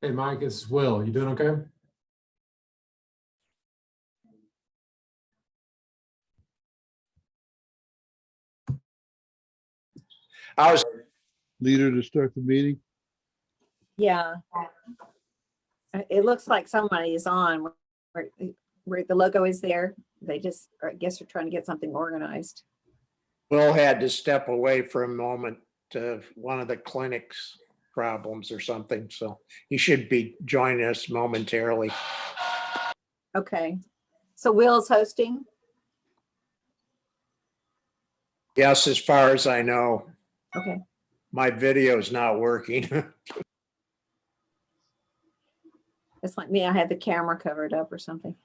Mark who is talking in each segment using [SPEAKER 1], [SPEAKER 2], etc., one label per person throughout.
[SPEAKER 1] Hey, Mike, it's Will. You doing okay?
[SPEAKER 2] I was
[SPEAKER 3] leader to start the meeting.
[SPEAKER 4] Yeah. It looks like somebody is on where the logo is there. They just, I guess, are trying to get something organized.
[SPEAKER 2] Will had to step away for a moment to one of the clinic's problems or something, so he should be joining us momentarily.
[SPEAKER 4] Okay. So Will's hosting.
[SPEAKER 2] Yes, as far as I know,
[SPEAKER 4] Okay.
[SPEAKER 2] my video is not working.
[SPEAKER 4] It's like me. I had the camera covered up or something.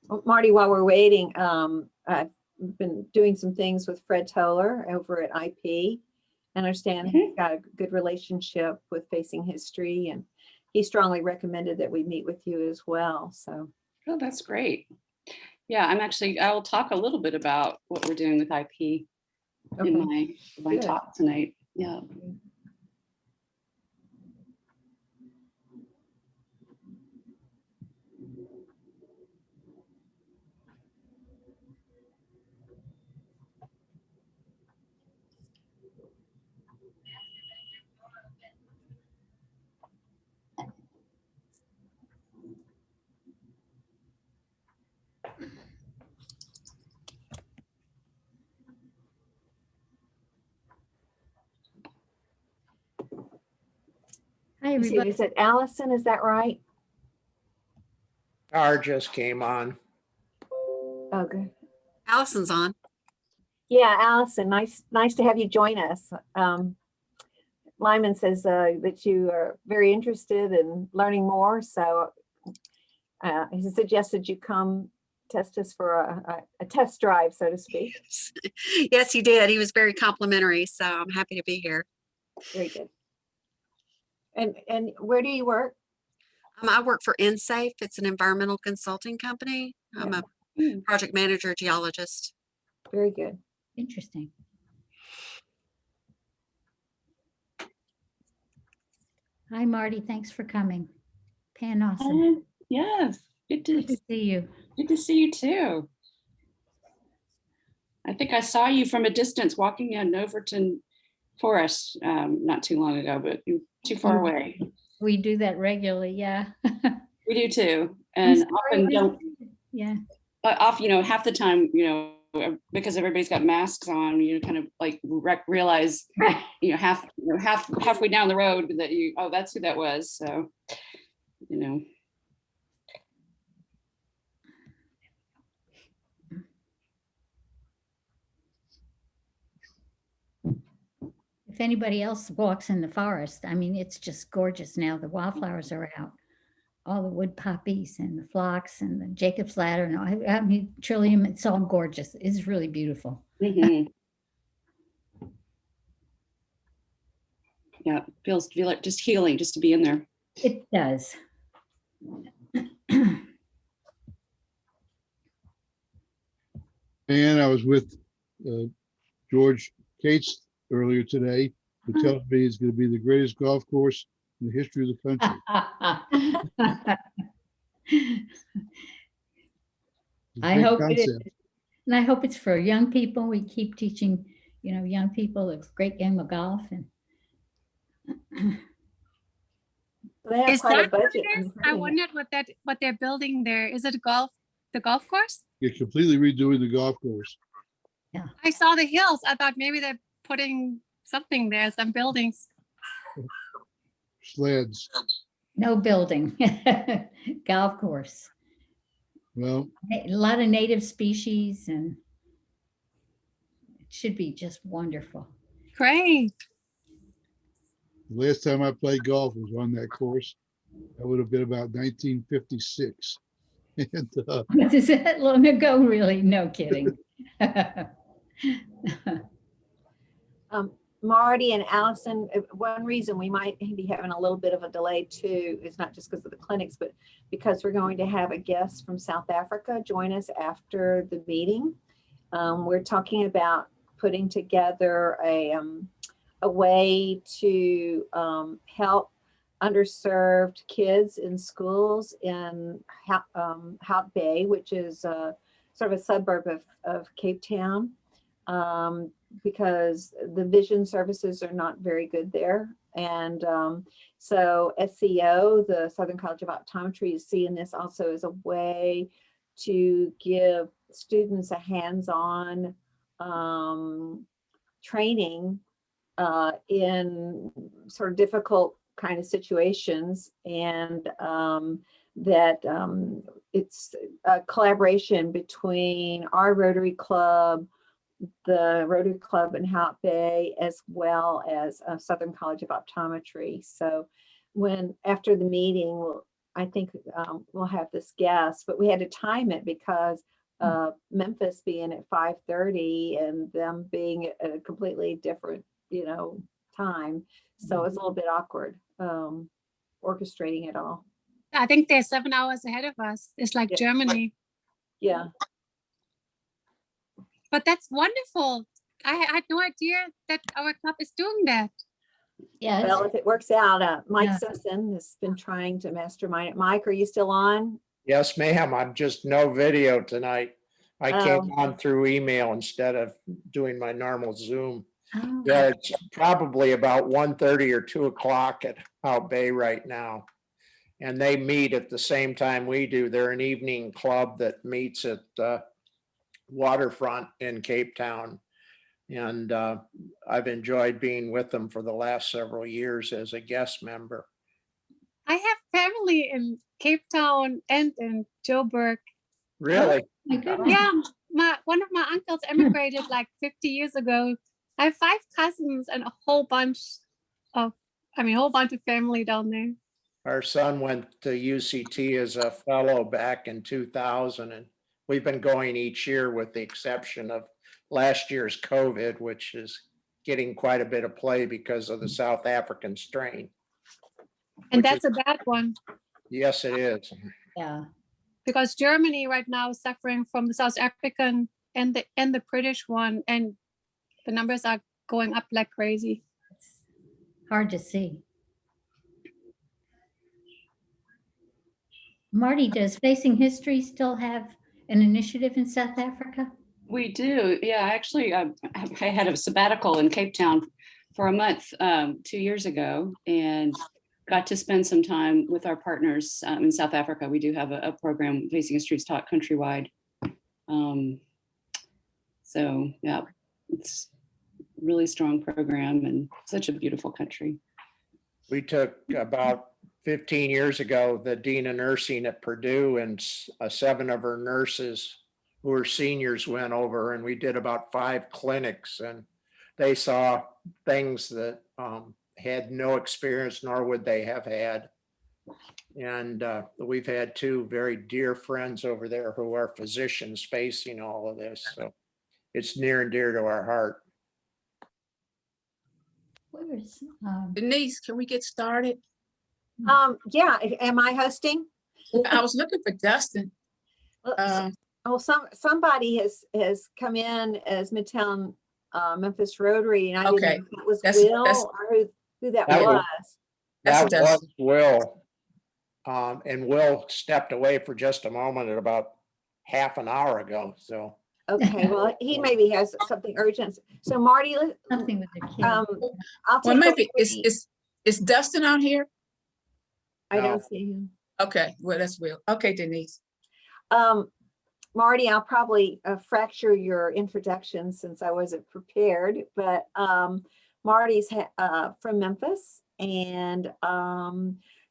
[SPEAKER 4] Well, Marty, while we're waiting, I've been doing some things with Fred Toller over at IP. I understand he's got a good relationship with Facing History, and he strongly recommended that we meet with you as well. So,
[SPEAKER 5] oh, that's great. Yeah, I will talk a little bit about what we're doing with IP
[SPEAKER 4] okay.
[SPEAKER 5] in my
[SPEAKER 4] Good.
[SPEAKER 5] talk tonight. Yeah.
[SPEAKER 6] Hi,
[SPEAKER 4] You see,
[SPEAKER 6] everybody.
[SPEAKER 4] is it Allison? Is that right?
[SPEAKER 2] Car just came on.
[SPEAKER 4] Okay.
[SPEAKER 7] Allison's on.
[SPEAKER 4] Yeah, Allison, nice to have you join us. Lyman says that you are very interested in learning more, so he suggested you come test us for a test drive, so to speak.
[SPEAKER 7] Yes, he did. He was very complimentary, so I'm happy to be here.
[SPEAKER 4] Very good. And where do you work?
[SPEAKER 7] I work for InSafe. It's an environmental consulting company. I'm a project manager, geologist.
[SPEAKER 4] Very good.
[SPEAKER 6] Interesting. Hi, Marty. Thanks for coming. Pan awesome.
[SPEAKER 5] Yes,
[SPEAKER 6] Good to see you.
[SPEAKER 5] good to see you too. I think I saw you from a distance walking in Overton Forest not too long ago, but you're too far away.
[SPEAKER 6] We do that regularly. Yeah.
[SPEAKER 5] We do too, and often don't.
[SPEAKER 6] Yeah.
[SPEAKER 5] Half the time, because everybody's got masks on, you kind of like realize, halfway down the road that oh, that's who that was. So,
[SPEAKER 6] If anybody else walks in the forest, I mean, it's just gorgeous now. The wildflowers are out. All the wood poppies and the phlox and the Jacob's ladder. And I mean, trillium, it's all gorgeous. It's really beautiful.
[SPEAKER 5] yeah, feels like just healing just to be in there.
[SPEAKER 6] It does.
[SPEAKER 3] And I was with George Cates earlier today, who tells me it's going to be the greatest golf course in the history of the country. It's a
[SPEAKER 6] I
[SPEAKER 3] big
[SPEAKER 6] hope it is.
[SPEAKER 3] concept.
[SPEAKER 6] And I hope it's for young people. We keep teaching, young people a great game of golf. And
[SPEAKER 4] They have
[SPEAKER 8] Is
[SPEAKER 4] quite a
[SPEAKER 8] that what
[SPEAKER 4] budget.
[SPEAKER 8] it is? I wondered what they're building there. Is it the golf course?
[SPEAKER 3] You're completely redoing the golf course.
[SPEAKER 8] I saw the hills. I thought maybe they're putting something there, some buildings.
[SPEAKER 3] Sleds.
[SPEAKER 6] no building, golf course.
[SPEAKER 3] Well,
[SPEAKER 6] A lot of native species, and it should be just wonderful.
[SPEAKER 8] Great.
[SPEAKER 3] the last time I played golf was on that course. That would have been about 1956. And
[SPEAKER 6] Is that long ago, really? No kidding.
[SPEAKER 4] Marty and Allison, one reason we might be having a little bit of a delay too is not just because of the clinics, but because we're going to have a guest from South Africa join us after the meeting. We're talking about putting together a way to help underserved kids in schools in Hout Bay, which is sort of a suburb of Cape Town, because the vision services are not very good there. And so SCO, the Southern College of Optometry, is seeing this also as a way to give students a hands-on training in sort of difficult kind of situations, and that it's a collaboration between our Rotary Club, the Rotary Club in Hout Bay, as well as Southern College of Optometry. So after the meeting, I think we'll have this guest, but we had to time it because Memphis being at 5:30 and them being at a completely different, time. So it's a little bit awkward orchestrating it all.
[SPEAKER 8] I think they're 7 hours ahead of us. It's like
[SPEAKER 4] Yeah.
[SPEAKER 8] Germany,
[SPEAKER 4] Yeah.
[SPEAKER 8] but that's wonderful. I had no idea that our club is doing that.
[SPEAKER 6] Yeah,
[SPEAKER 4] Well, if it works out, Mike
[SPEAKER 6] Yeah.
[SPEAKER 4] Sisson has been trying to mastermind it. Mike, are you still on?
[SPEAKER 2] Yes, ma'am. I'm just no video tonight. I came
[SPEAKER 4] Oh.
[SPEAKER 2] on through email instead of doing my normal Zoom.
[SPEAKER 6] oh,
[SPEAKER 2] Yeah, it's probably about 1:30 or 2 o'clock at Out Bay right now. And they meet at the same time we do. They're an evening club that meets at Waterfront in Cape Town. And I've enjoyed being with them for the last several years as a guest member.
[SPEAKER 8] I have family in Cape Town and in Joburg.
[SPEAKER 2] Really?
[SPEAKER 6] my goodness.
[SPEAKER 8] Yeah, one of my uncles emigrated like 50 years ago. I have 5 cousins and a whole bunch of family down there.
[SPEAKER 2] Our son went to UCT as a fellow back in 2000, and we've been going each year with the exception of last year's COVID, which is getting quite a bit of play because of the South African strain.
[SPEAKER 8] And
[SPEAKER 2] Which
[SPEAKER 8] that's a bad one
[SPEAKER 2] Yes, it is.
[SPEAKER 6] Yeah.
[SPEAKER 8] because Germany right now is suffering from the South African and the British one, and the numbers are going up like crazy.
[SPEAKER 6] It's hard to see. Marty, does Facing History still have an initiative in South Africa?
[SPEAKER 5] We do. Yeah, actually, I had a sabbatical in Cape Town for a month 2 years ago and got to spend some time with our partners in South Africa. We do have a program, Facing History is taught countrywide. So yeah, it's a really strong program and such a beautiful country.
[SPEAKER 2] We took about 15 years ago, the Dean of Nursing at Purdue and 7 of her nurses who were seniors went over, and we did about 5 clinics, and they saw things that had no experience, nor would they have had. And we've had 2 very dear friends over there who are physicians facing all of this. So it's near and dear to our heart.
[SPEAKER 6] Where is,
[SPEAKER 9] Denise, can we get started?
[SPEAKER 4] Yeah, am I hosting?
[SPEAKER 9] I was looking for Dustin.
[SPEAKER 4] Well, somebody has come in as Midtown Memphis Rotary, and I didn't know
[SPEAKER 9] Okay,
[SPEAKER 4] if that was
[SPEAKER 9] that's-
[SPEAKER 4] Will
[SPEAKER 9] that's-
[SPEAKER 4] or who that
[SPEAKER 2] That
[SPEAKER 4] was.
[SPEAKER 2] was-
[SPEAKER 9] That's
[SPEAKER 2] That was
[SPEAKER 9] Dustin.
[SPEAKER 2] Will. And Will stepped away for just a moment at about half an hour ago. So
[SPEAKER 4] Okay, well, he maybe has something urgent. So Marty,
[SPEAKER 6] something with the kid.
[SPEAKER 4] I'll
[SPEAKER 9] Well,
[SPEAKER 4] take
[SPEAKER 9] maybe
[SPEAKER 4] over the-
[SPEAKER 9] is Dustin out here?
[SPEAKER 4] I
[SPEAKER 2] No.
[SPEAKER 4] don't see him.
[SPEAKER 9] Okay, well, that's Will. Okay, Denise.
[SPEAKER 4] Marty, I'll probably fracture your introduction since I wasn't prepared, but Marty's from Memphis, and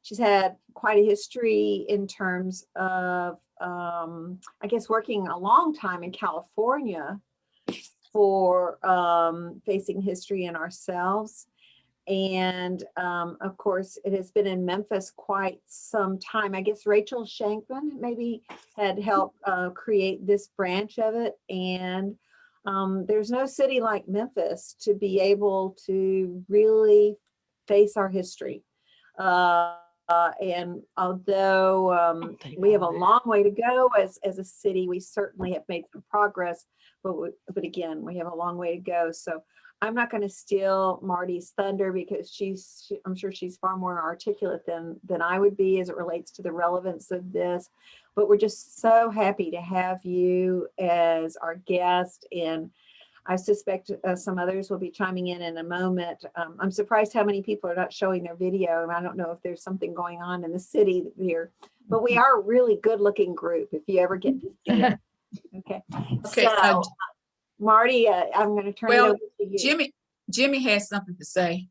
[SPEAKER 4] she's had quite a history in terms of, I guess, working a long time in California for Facing History and ourselves. And of course, it has been in Memphis quite some time. I guess Rachel Shankman maybe had helped create this branch of it. And there's no city like Memphis to be able to really face our history. And although we have a long way to go as a city, we certainly have made some progress. But again, we have a long way to go. So I'm not going to steal Marty's thunder because I'm sure she's far more articulate than I would be as it relates to the relevance of this. But we're just so happy to have you as our guest, and I suspect some others will be chiming in a moment. I'm surprised how many people are not showing their video, and I don't know if there's something going on in the city here, but we are a really good looking group if you ever get to see it. Okay.
[SPEAKER 9] Okay,
[SPEAKER 4] So, Marty, I'm going to turn it
[SPEAKER 9] well,
[SPEAKER 4] over to you.
[SPEAKER 9] Jimmy has something to say.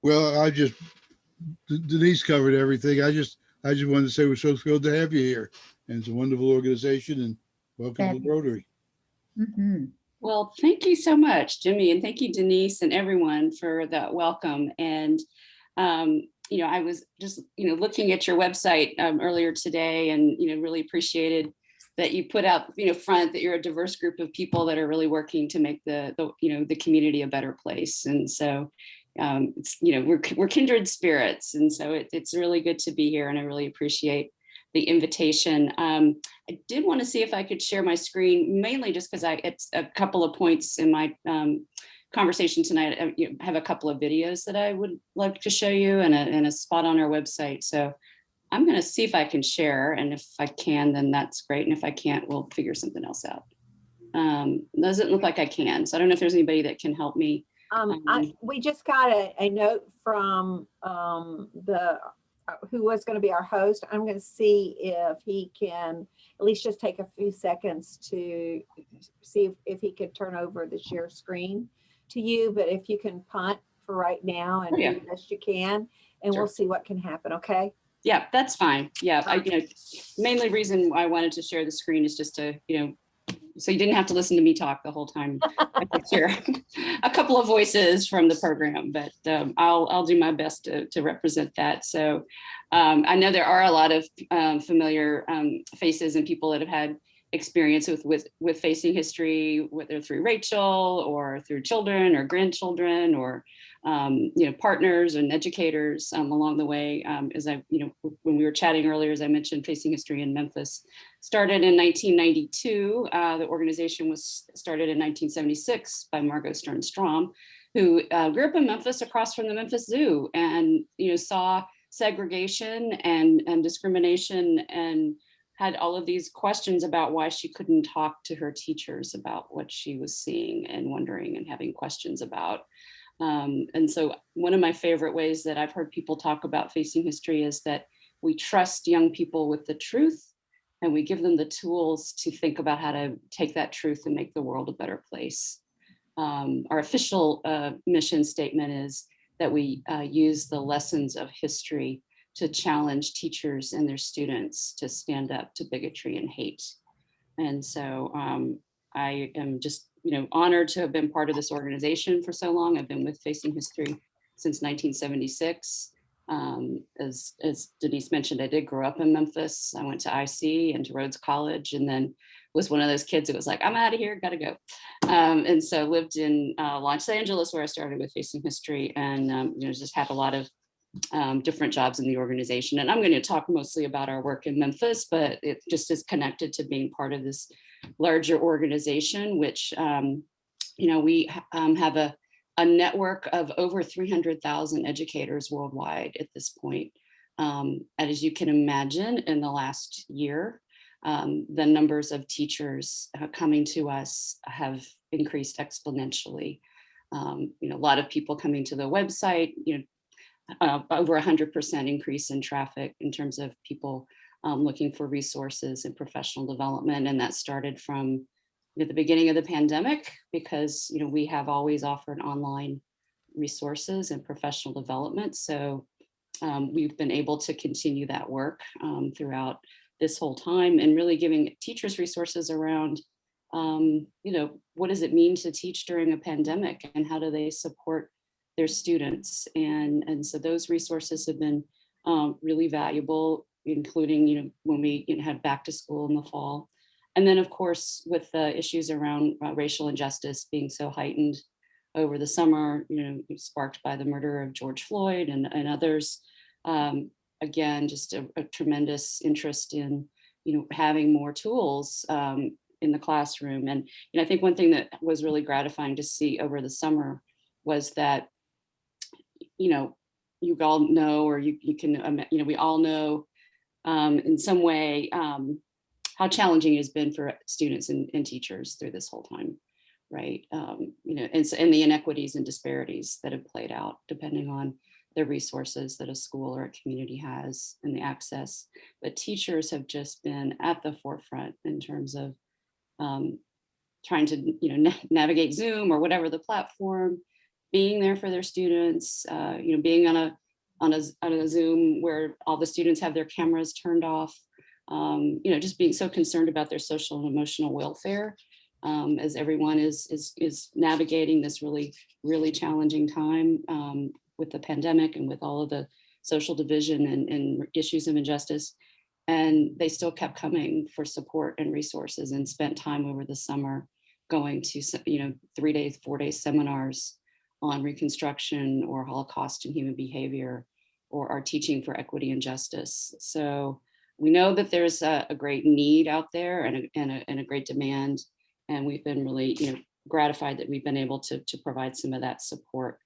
[SPEAKER 3] Well, Denise covered everything. I just wanted to say we're so thrilled to have you here, and it's a wonderful organization, and welcome to Rotary.
[SPEAKER 6] Mhm.
[SPEAKER 5] Well, thank you so much, Jimmy, and thank you, Denise, and everyone for that welcome. And I was just looking at your website earlier today, and really appreciated that you put out front that you're a diverse group of people that are really working to make the community a better place. And so it's we're kindred spirits, and so it's really good to be here, and I really appreciate the invitation. I did want to see if I could share my screen, mainly just because it's a couple of points in my conversation tonight. I have a couple of videos that I would like to show you, and a spot on our website. So I'm going to see if I can share, and if I can, then that's great. And if I can't, we'll figure something else out. Doesn't look like I can, so I don't know if there's anybody that can help me.
[SPEAKER 4] We just got a note from who was going to be our host. I'm going to see if he can at least just take a few seconds to see if he could turn over the share screen to you. But if you can punt for right now and do the best you can, and
[SPEAKER 5] Sure.
[SPEAKER 4] we'll see what can happen. Okay.
[SPEAKER 5] Yeah, that's fine. Yeah, mainly reason I wanted to share the screen is just to, so you didn't have to listen to me talk the whole time. I could share a couple of voices from the program, but I'll do my best to represent that. So I know there are a lot of familiar faces and people that have had experience with facing history, whether through Rachel or through children or grandchildren or partners and educators along the way. As when we were chatting earlier, as I mentioned, Facing History in Memphis started in 1992. The organization was started in 1976 by Margot Stern-Strom, who grew up in Memphis across from the Memphis Zoo, and saw segregation and discrimination, and had all of these questions about why she couldn't talk to her teachers about what she was seeing and wondering and having questions about. And so one of my favorite ways that I've heard people talk about facing history is that we trust young people with the truth, and we give them the tools to think about how to take that truth and make the world a better place. Our official mission statement is that we use the lessons of history to challenge teachers and their students to stand up to bigotry and hate. And so I am just honored to have been part of this organization for so long. I've been with Facing History since 1976. As Denise mentioned, I did grow up in Memphis. I went to IC and to Rhodes College, and then was one of those kids that was like, I'm out of here, gotta go. And so lived in Los Angeles, where I started with Facing History, and just had a lot of different jobs in the organization. And I'm going to talk mostly about our work in Memphis, but it just is connected to being part of this larger organization, which we have a network of over 300,000 educators worldwide at this point. And as you can imagine, in the last year, the numbers of teachers coming to us have increased exponentially. A lot of people coming to the website, over 100% increase in traffic in terms of people looking for resources and professional development. And that started from the beginning of the pandemic, because we have always offered online resources and professional development. So we've been able to continue that work throughout this whole time, and really giving teachers resources around, what does it mean to teach during a pandemic, and how do they support their students. And so those resources have been really valuable, including, when we had back to school in the fall. And then, of course, with the issues around racial injustice being so heightened, over the summer, sparked by the murder of George Floyd and others. Again, just a tremendous interest in, having more tools in the classroom. And I think one thing that was really gratifying to see over the summer was that, you all know, or you can, we all know in some way how challenging it has been for students and teachers through this whole time, right? And the inequities and disparities that have played out depending on the resources that a school or a community has and the access. But teachers have just been at the forefront in terms of trying to navigate Zoom or whatever the platform, being there for their students, being on a Zoom where all the students have their cameras turned off, just being so concerned about their social and emotional welfare as everyone is navigating this really, really challenging time with the pandemic and with all of the social division and issues of injustice. And they still kept coming for support and resources and spent time over the summer going to, 3 days, 4 day seminars on Reconstruction or Holocaust and human behavior, or our teaching for equity and justice. So we know that there's a great need out there and a great demand. And we've been really, gratified that we've been able to provide some of that support.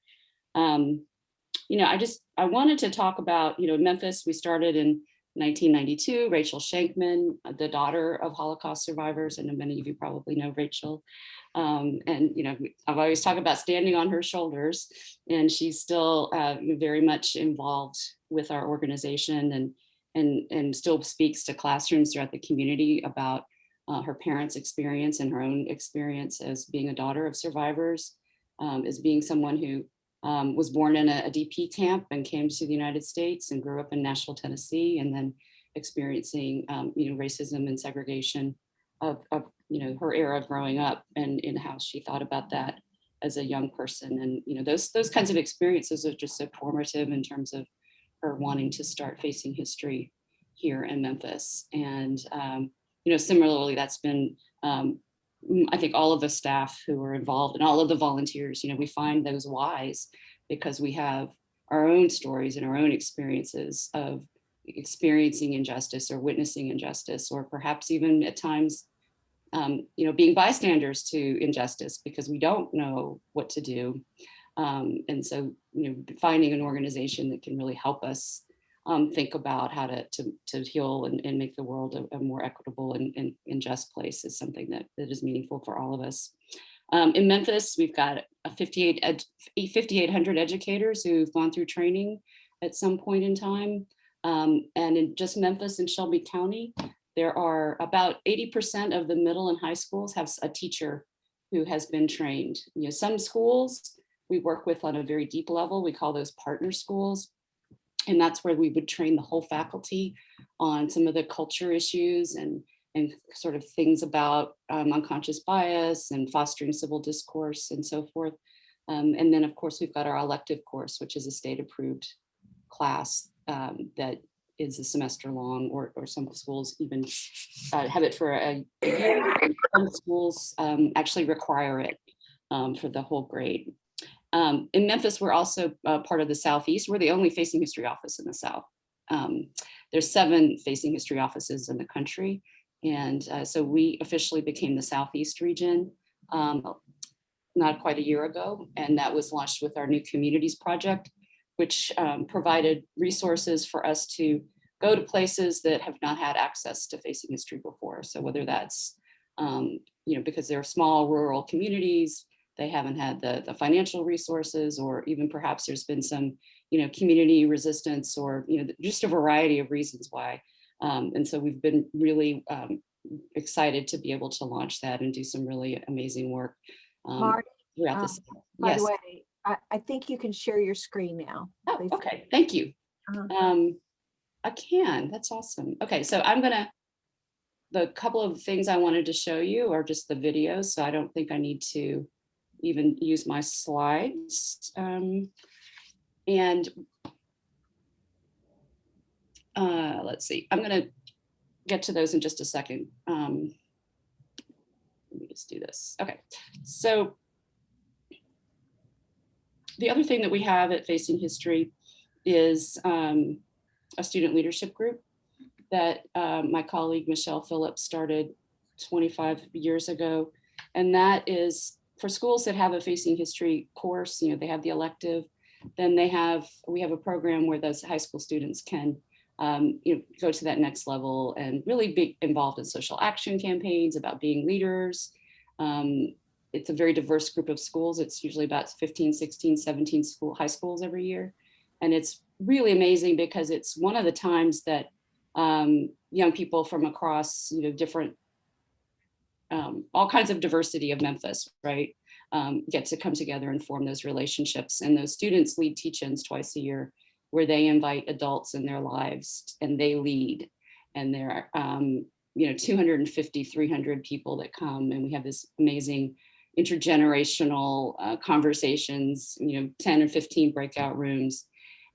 [SPEAKER 5] I wanted to talk about, Memphis. We started in 1992, Rachel Shankman, the daughter of Holocaust survivors. I know many of you probably know Rachel. I've always talked about standing on her shoulders, and she's still very much involved with our organization and still speaks to classrooms throughout the community about her parents' experience and her own experience as being a daughter of survivors, as being someone who was born in a DP camp and came to the United States and grew up in Nashville, Tennessee, and then experiencing racism and segregation of her era growing up, and in how she thought about that as a young person. And those kinds of experiences are just so formative in terms of her wanting to start facing history here in Memphis. And similarly, that's been I think all of the staff who are involved and all of the volunteers, we find those whys because we have our own stories and our own experiences of experiencing injustice or witnessing injustice, or perhaps even at times, being bystanders to injustice because we don't know what to do. And so, finding an organization that can really help us think about how to heal and make the world a more equitable and just place is something that is meaningful for all of us. In Memphis, we've got 5,800 educators who've gone through training at some point in time. And in just Memphis and Shelby County, there are about 80% of the middle and high schools have a teacher who has been trained. Some schools we work with on a very deep level, we call those partner schools. And that's where we would train the whole faculty on some of the culture issues and sort of things about unconscious bias and fostering civil discourse and so forth. And then of course, we've got our elective course, which is a state approved class that is a semester long, or some schools even have it for a year. Some schools actually require it for the whole grade. In Memphis, we're also part of the Southeast. We're the only facing history office in the South. There's 7 facing history offices in the country. And so we officially became the Southeast region not quite a year ago. And that was launched with our New Communities Project, which provided resources for us to go to places that have not had access to facing history before. So whether that's, because they're small rural communities, they haven't had the financial resources, or even perhaps there's been some, community resistance, or, just a variety of reasons why. And so we've been really excited to be able to launch that and do some really amazing work
[SPEAKER 4] Marty,
[SPEAKER 5] throughout this.
[SPEAKER 4] by
[SPEAKER 5] Yes.
[SPEAKER 4] the way, I think you can share your screen now.
[SPEAKER 5] Oh,
[SPEAKER 4] Please.
[SPEAKER 5] okay. Thank you.
[SPEAKER 4] Uh-huh.
[SPEAKER 5] I can. That's awesome. Okay, so the couple of things I wanted to show you are just the videos, so I don't think I need to even use my slides. Let's see, I'm gonna get to those in just a second. Let me just do this. Okay, so the other thing that we have at Facing History is a student leadership group that my colleague Michelle Phillips started 25 years ago. And that is for schools that have a Facing History course, they have the elective, then we have a program where those high school students can go to that next level and really be involved in social action campaigns about being leaders. It's a very diverse group of schools. It's usually about 15, 16, 17 high schools every year. And it's really amazing because it's one of the times that young people from across, different, all kinds of diversity of Memphis, right, get to come together and form those relationships. And those students lead teach-ins twice a year where they invite adults in their lives and they lead. And there are, 250, 300 people that come, and we have this amazing intergenerational conversations, 10 or 15 breakout rooms.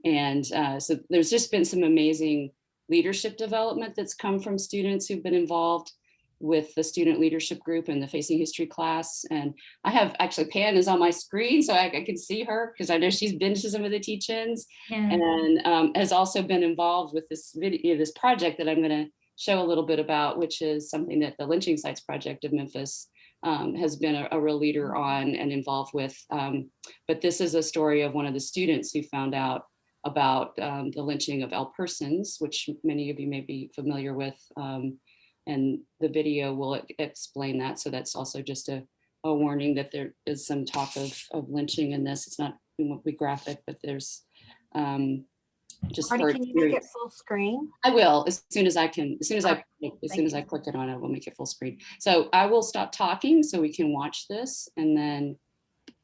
[SPEAKER 5] And so there's just been some amazing leadership development that's come from students who've been involved with the student leadership group and the Facing History class. And I have actually, Pan is on my screen, so I can see her because I know she's been to some of the teach-ins and has also been involved with this video, this project that I'm going to show a little bit about, which is something that the Lynching Sites Project of Memphis has been a real leader on and involved with. But this is a story of one of the students who found out about the lynching of L persons, which many of you may be familiar with. And the video will explain that. So that's also just a warning that there is some talk of lynching in this. It's not, it won't be graphic, but there's just
[SPEAKER 4] Marty,
[SPEAKER 5] for
[SPEAKER 4] can you make it full screen?
[SPEAKER 5] I will as soon as I can, as soon as I
[SPEAKER 4] you.
[SPEAKER 5] click it on, I will make it full screen. So I will stop talking so we can watch this, and then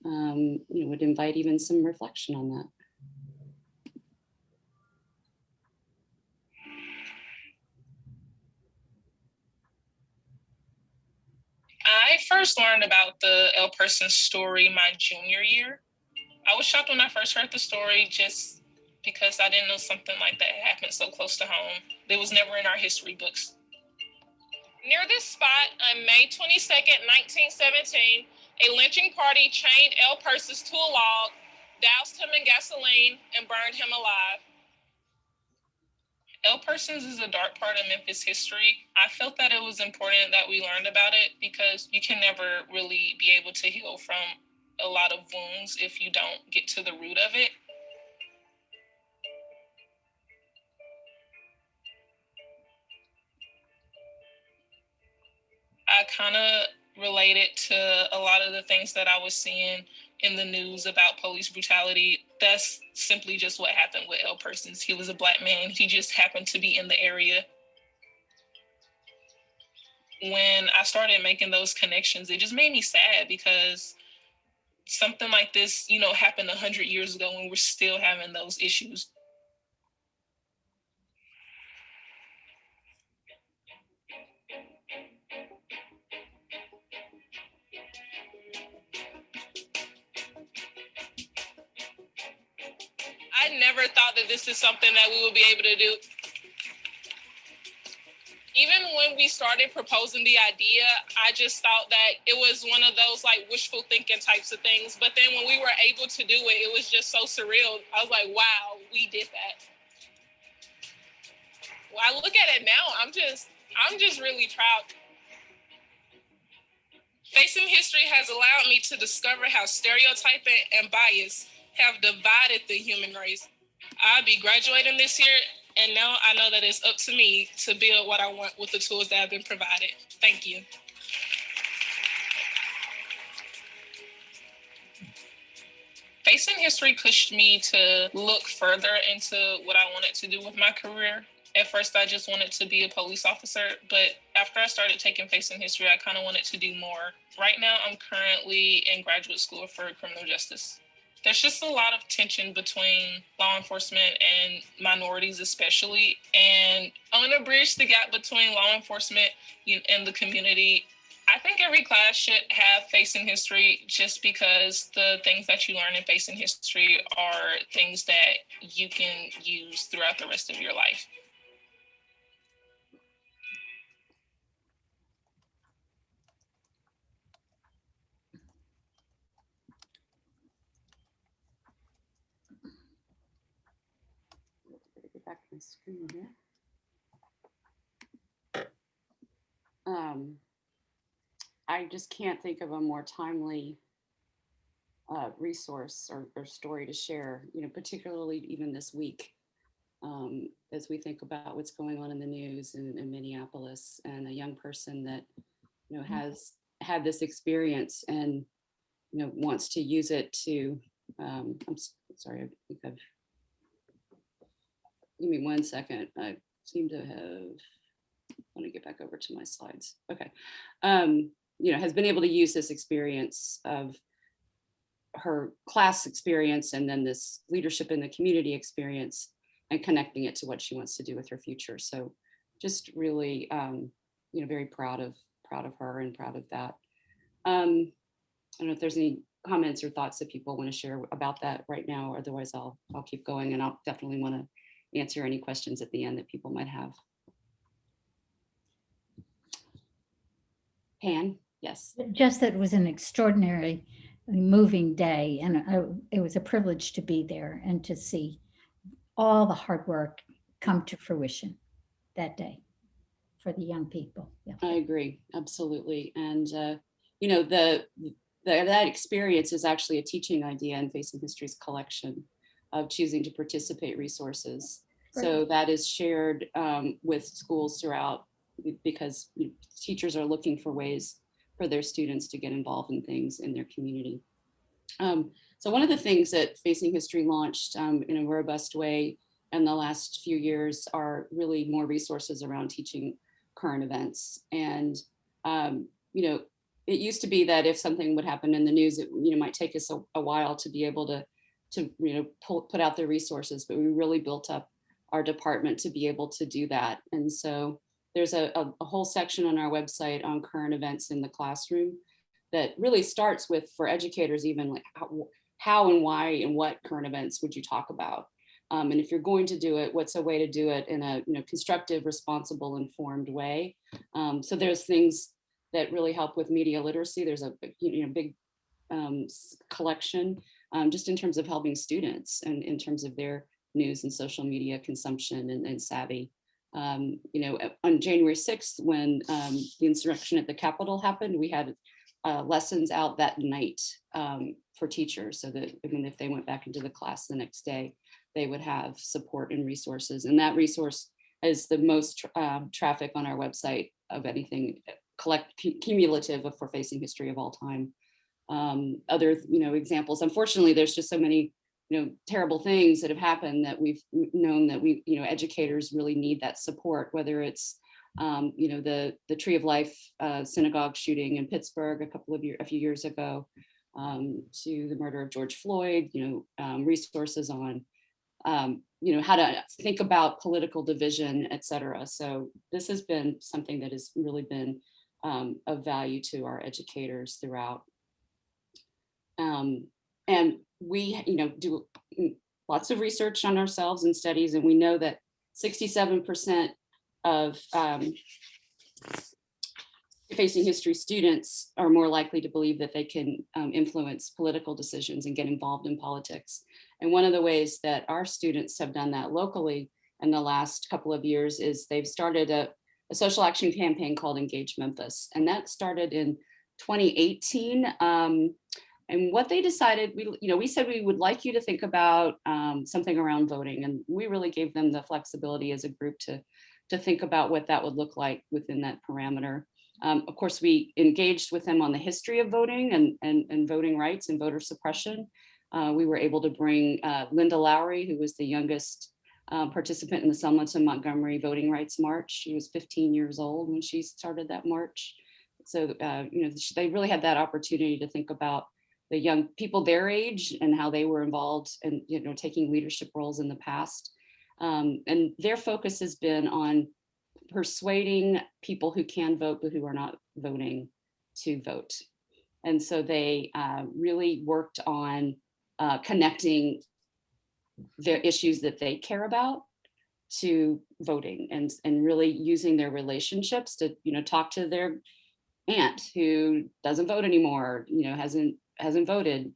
[SPEAKER 5] would invite even some reflection on that.
[SPEAKER 10] I first learned about the L person story my junior year. I was shocked when I first heard the story just because I didn't know something like that happened so close to home. It was never in our history books. Near this spot on May 22nd, 1917, a lynching party chained L persons to a log, doused him in gasoline, and burned him alive. L persons is a dark part of Memphis history. I felt that it was important that we learned about it because you can never really be able to heal from a lot of wounds if you don't get to the root of it. I kind of related to a lot of the things that I was seeing in the news about police brutality. That's simply just what happened with L persons. He was a Black man. He just happened to be in the area. When I started making those connections, it just made me sad because something like this, happened 100 years ago and we're still having those issues. I never thought that this is something that we would be able to do. Even when we started proposing the idea, I just thought that it was one of those like wishful thinking types of things. But then when we were able to do it, it was just so surreal. I was like, wow, we did that. When I look at it now, I'm just really proud. Facing History has allowed me to discover how stereotyping and bias have divided the human race. I'll be graduating this year, and now I know that it's up to me to build what I want with the tools that have been provided. Thank you. Facing History pushed me to look further into what I wanted to do with my career. At first, I just wanted to be a police officer, but after I started taking Facing History, I kind of wanted to do more. Right now, I'm currently in graduate school for criminal justice. There's just a lot of tension between law enforcement and minorities especially, and I want to bridge the gap between law enforcement and the community. I think every class should have Facing History just because the things that you learn in Facing History are things that you can use throughout the rest of your life.
[SPEAKER 5] back to my screen here. I just can't think of a more timely resource or story to share, particularly even this week, as we think about what's going on in the news in Minneapolis, and a young person that, has had this experience and, wants to use it to, sorry, I think give me 1 second. I seem to have, want to get back over to my slides. Okay. Has been able to use this experience of her class experience and then this leadership in the community experience and connecting it to what she wants to do with her future. So just really, very proud of her and proud of that. I don't know if there's any comments or thoughts that people want to share about that right now. Otherwise, I'll keep going, and I'll definitely want to answer any questions at the end that people might have. Pan, yes.
[SPEAKER 6] Just that it was an extraordinary moving day, and it was a privilege to be there and to see all the hard work come to fruition that day for the young people. Yeah.
[SPEAKER 5] I agree, absolutely. And that experience is actually a teaching idea in Facing History's collection of choosing to participate resources. So that is shared with schools throughout, because teachers are looking for ways for their students to get involved in things in their community. So one of the things that Facing History launched in a robust way in the last few years are really more resources around teaching current events. And, it used to be that if something would happen in the news, it might take us a while to be able to put out the resources, but we really built up our department to be able to do that. And so there's a whole section on our website on current events in the classroom that really starts with, for educators, even like how and why and what current events would you talk about? And if you're going to do it, what's a way to do it in a constructive, responsible, informed way? So there's things that really help with media literacy. There's a big collection just in terms of helping students and in terms of their news and social media consumption and savvy. On January 6th, when the insurrection at the Capitol happened, we had lessons out that night for teachers, so that even if they went back into the class the next day, they would have support and resources. And that resource is the most traffic on our website of anything cumulative for Facing History of all time. Other examples, unfortunately, there's just so many terrible things that have happened that we've known that educators really need that support, whether it's the Tree of Life synagogue shooting in Pittsburgh a few years ago, to the murder of George Floyd, resources on how to think about political division, et cetera. So this has been something that has really been of value to our educators throughout. And we, do lots of research on ourselves and studies, and we know that 67% of Facing History students are more likely to believe that they can influence political decisions and get involved in politics. And one of the ways that our students have done that locally in the last couple of years is they've started a social action campaign called Engage Memphis. And that started in 2018. And what they decided, we said we would like you to think about something around voting. And we really gave them the flexibility as a group to think about what that would look like within that parameter. Of course, we engaged with them on the history of voting and voting rights and voter suppression. We were able to bring Linda Lowry, who was the youngest participant in the Selma to Montgomery Voting Rights March. She was 15 years old when she started that march. So, they really had that opportunity to think about the young people their age and how they were involved and, taking leadership roles in the past. And their focus has been on persuading people who can vote but who are not voting to vote. And so they really worked on connecting the issues that they care about to voting and really using their relationships to, talk to their aunt who doesn't vote anymore, hasn't voted,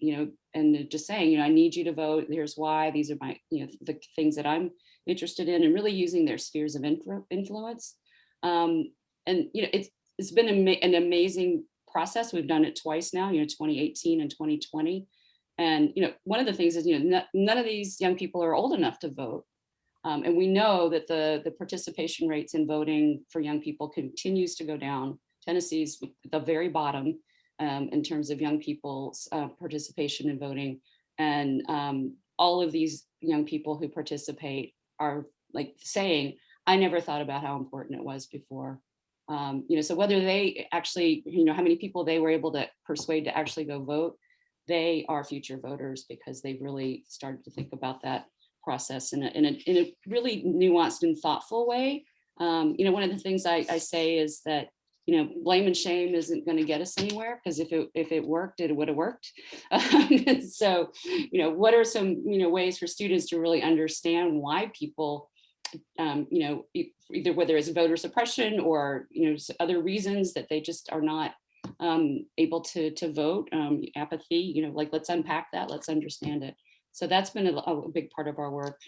[SPEAKER 5] and just saying, I need you to vote. Here's why. These are my, the things that I'm interested in, and really using their spheres of influence. And it's been an amazing process. We've done it twice now, 2018 and 2020. And one of the things is none of these young people are old enough to vote. And we know that the participation rates in voting for young people continues to go down. Tennessee's at the very bottom in terms of young people's participation in voting. And all of these young people who participate are like saying, I never thought about how important it was before. So whether they actually, how many people they were able to persuade to actually go vote, they are future voters because they've really started to think about that process in a really nuanced and thoughtful way. One of the things I say is that blame and shame isn't going to get us anywhere, because if it worked, it would have worked. So what are some ways for students to really understand why people either whether it's voter suppression or other reasons that they just are not able to vote, apathy, like let's unpack that, let's understand it. So that's been a big part of our work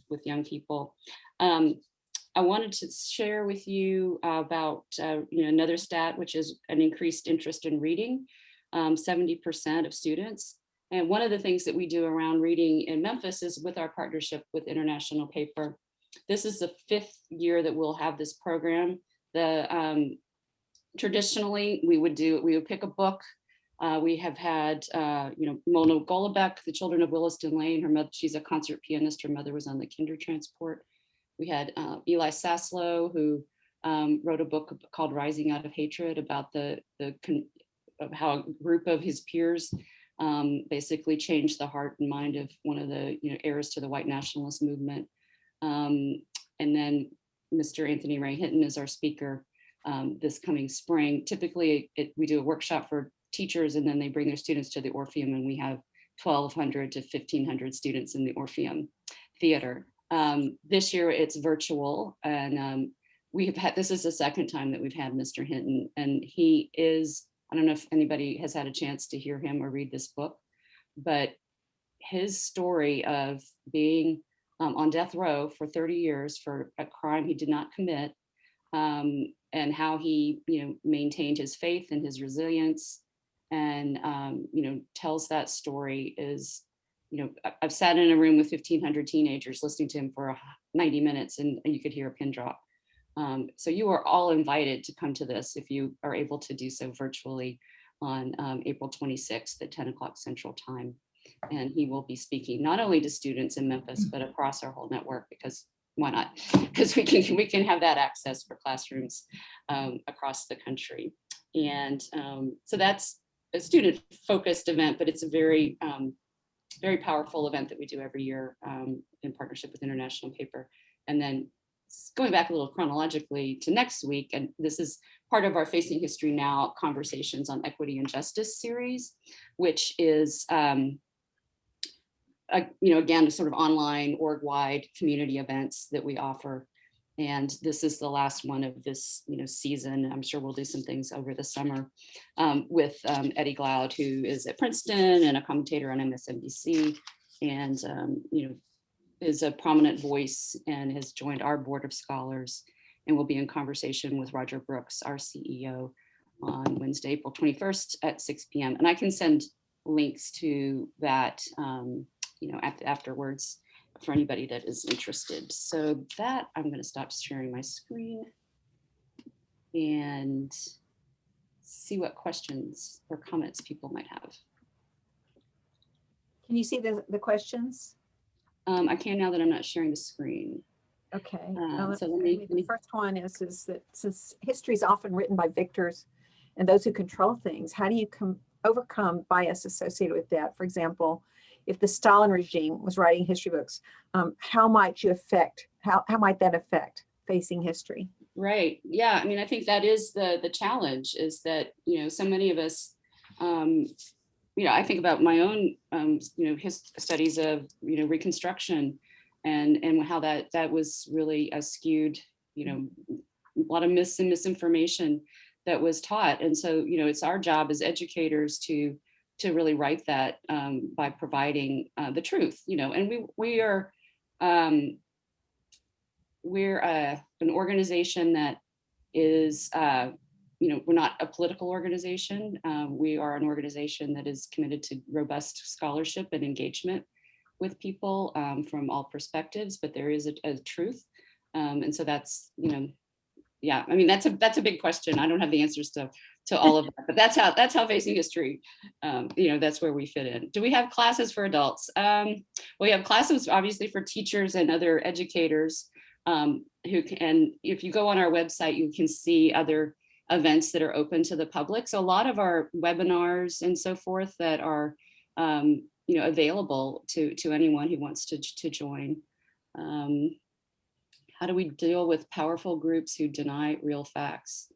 [SPEAKER 5] with young people. I wanted to share with you about another stat, which is an increased interest in reading, 70% of students. And one of the things that we do around reading in Memphis is with our partnership with International Paper. This is the 5th year that we'll have this program. Traditionally, we would pick a book. We have had, Mona Golubeck, The Children of Williston Lane. Her mother, she's a concert pianist. Her mother was on the Kindertransport. We had Eli Saslow, who wrote a book called Rising Out of Hatred about of how a group of his peers basically changed the heart and mind of one of the heirs to the white nationalist movement. And then Mr. Anthony Ray Hinton is our speaker this coming spring. Typically, we do a workshop for teachers, and then they bring their students to the Orpheum, and we have 1,200 to 1,500 students in the Orpheum Theater. This year it's virtual, and this is the second time that we've had Mr. Hinton, and he is, I don't know if anybody has had a chance to hear him or read this book, but his story of being on death row for 30 years for a crime he did not commit, and how he maintained his faith and his resilience, and tells that story is, I've sat in a room with 1,500 teenagers listening to him for 90 minutes, and you could hear a pin drop. So you are all invited to come to this if you are able to do so virtually on April 26th at 10 o'clock Central Time. And he will be speaking not only to students in Memphis, but across our whole network, because why not? Because we can have that access for classrooms across the country. And so that's a student-focused event, but it's a very very powerful event that we do every year in partnership with International Paper. And then going back a little chronologically to next week, and this is part of our Facing History Now Conversations on Equity and Justice series, which is, again, a sort of online org-wide community events that we offer. And this is the last one of this season. I'm sure we'll do some things over the summer with Eddie Glaude, who is at Princeton and a commentator on MSNBC, and is a prominent voice and has joined our board of scholars, and will be in conversation with Roger Brooks, our CEO, on Wednesday, April 21st at 6 p.m. And I can send links to that afterwards for anybody that is interested. So that, I'm going to stop sharing my screen and see what questions or comments people might have.
[SPEAKER 4] Can you see the questions?
[SPEAKER 5] I can now that I'm not sharing the screen.
[SPEAKER 4] Okay.
[SPEAKER 5] So let me,
[SPEAKER 4] the first one is that since history is often written by victors and those who control things, how do you overcome bias associated with that? For example, if the Stalin regime was writing history books, how might that affect facing history? Right.
[SPEAKER 5] Yeah. I mean, I think that is the challenge, is that, so many of us, I think about my own, studies of, Reconstruction and how that was really skewed, a lot of myths and misinformation that was taught. And so, it's our job as educators to really write that by providing the truth, and we are, we're an organization that is, we're not a political organization. We are an organization that is committed to robust scholarship and engagement with people from all perspectives, but there is a truth. And so that's, yeah, I mean, that's a big question. I don't have the answers to all of that, but that's how Facing History, that's where we fit in. Do we have classes for adults? We have classes obviously for teachers and other educators who can, if you go on our website, you can see other events that are open to the public. So a lot of our webinars and so forth that are, available to anyone who wants to join. How do we deal with powerful groups who deny real facts?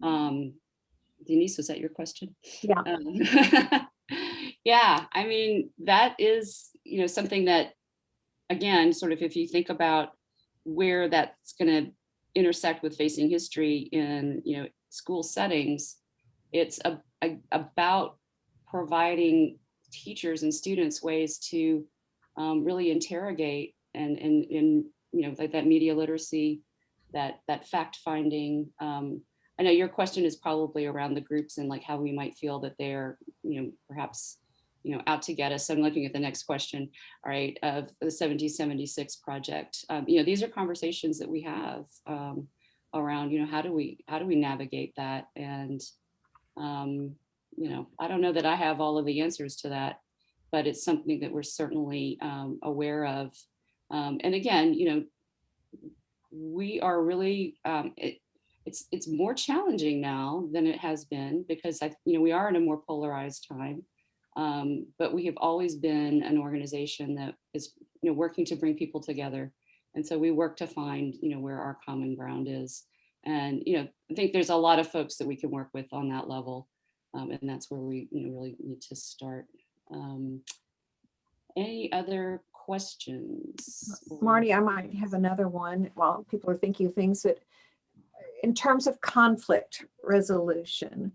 [SPEAKER 5] Denise, was that your question?
[SPEAKER 4] Yeah.
[SPEAKER 5] Yeah, I mean, that is, something that, again, sort of if you think about where that's going to intersect with Facing History in, school settings, it's about providing teachers and students ways to really interrogate and like that media literacy, that fact finding. I know your question is probably around the groups and like how we might feel that they're, perhaps, out to get us. So I'm looking at the next question, all right, of the 1776 project. These are conversations that we have around, how do we navigate that? And, I don't know that I have all of the answers to that, but it's something that we're certainly aware of. And again, we are really, it's more challenging now than it has been because we are in a more polarized time, but we have always been an organization that is working to bring people together, and so we work to find where our common ground is, and I think there's a lot of folks that we can work with on that level, and that's where we really need to start. Any other questions?
[SPEAKER 4] Marty, I might have another one while people are thinking of things that, in terms of conflict resolution,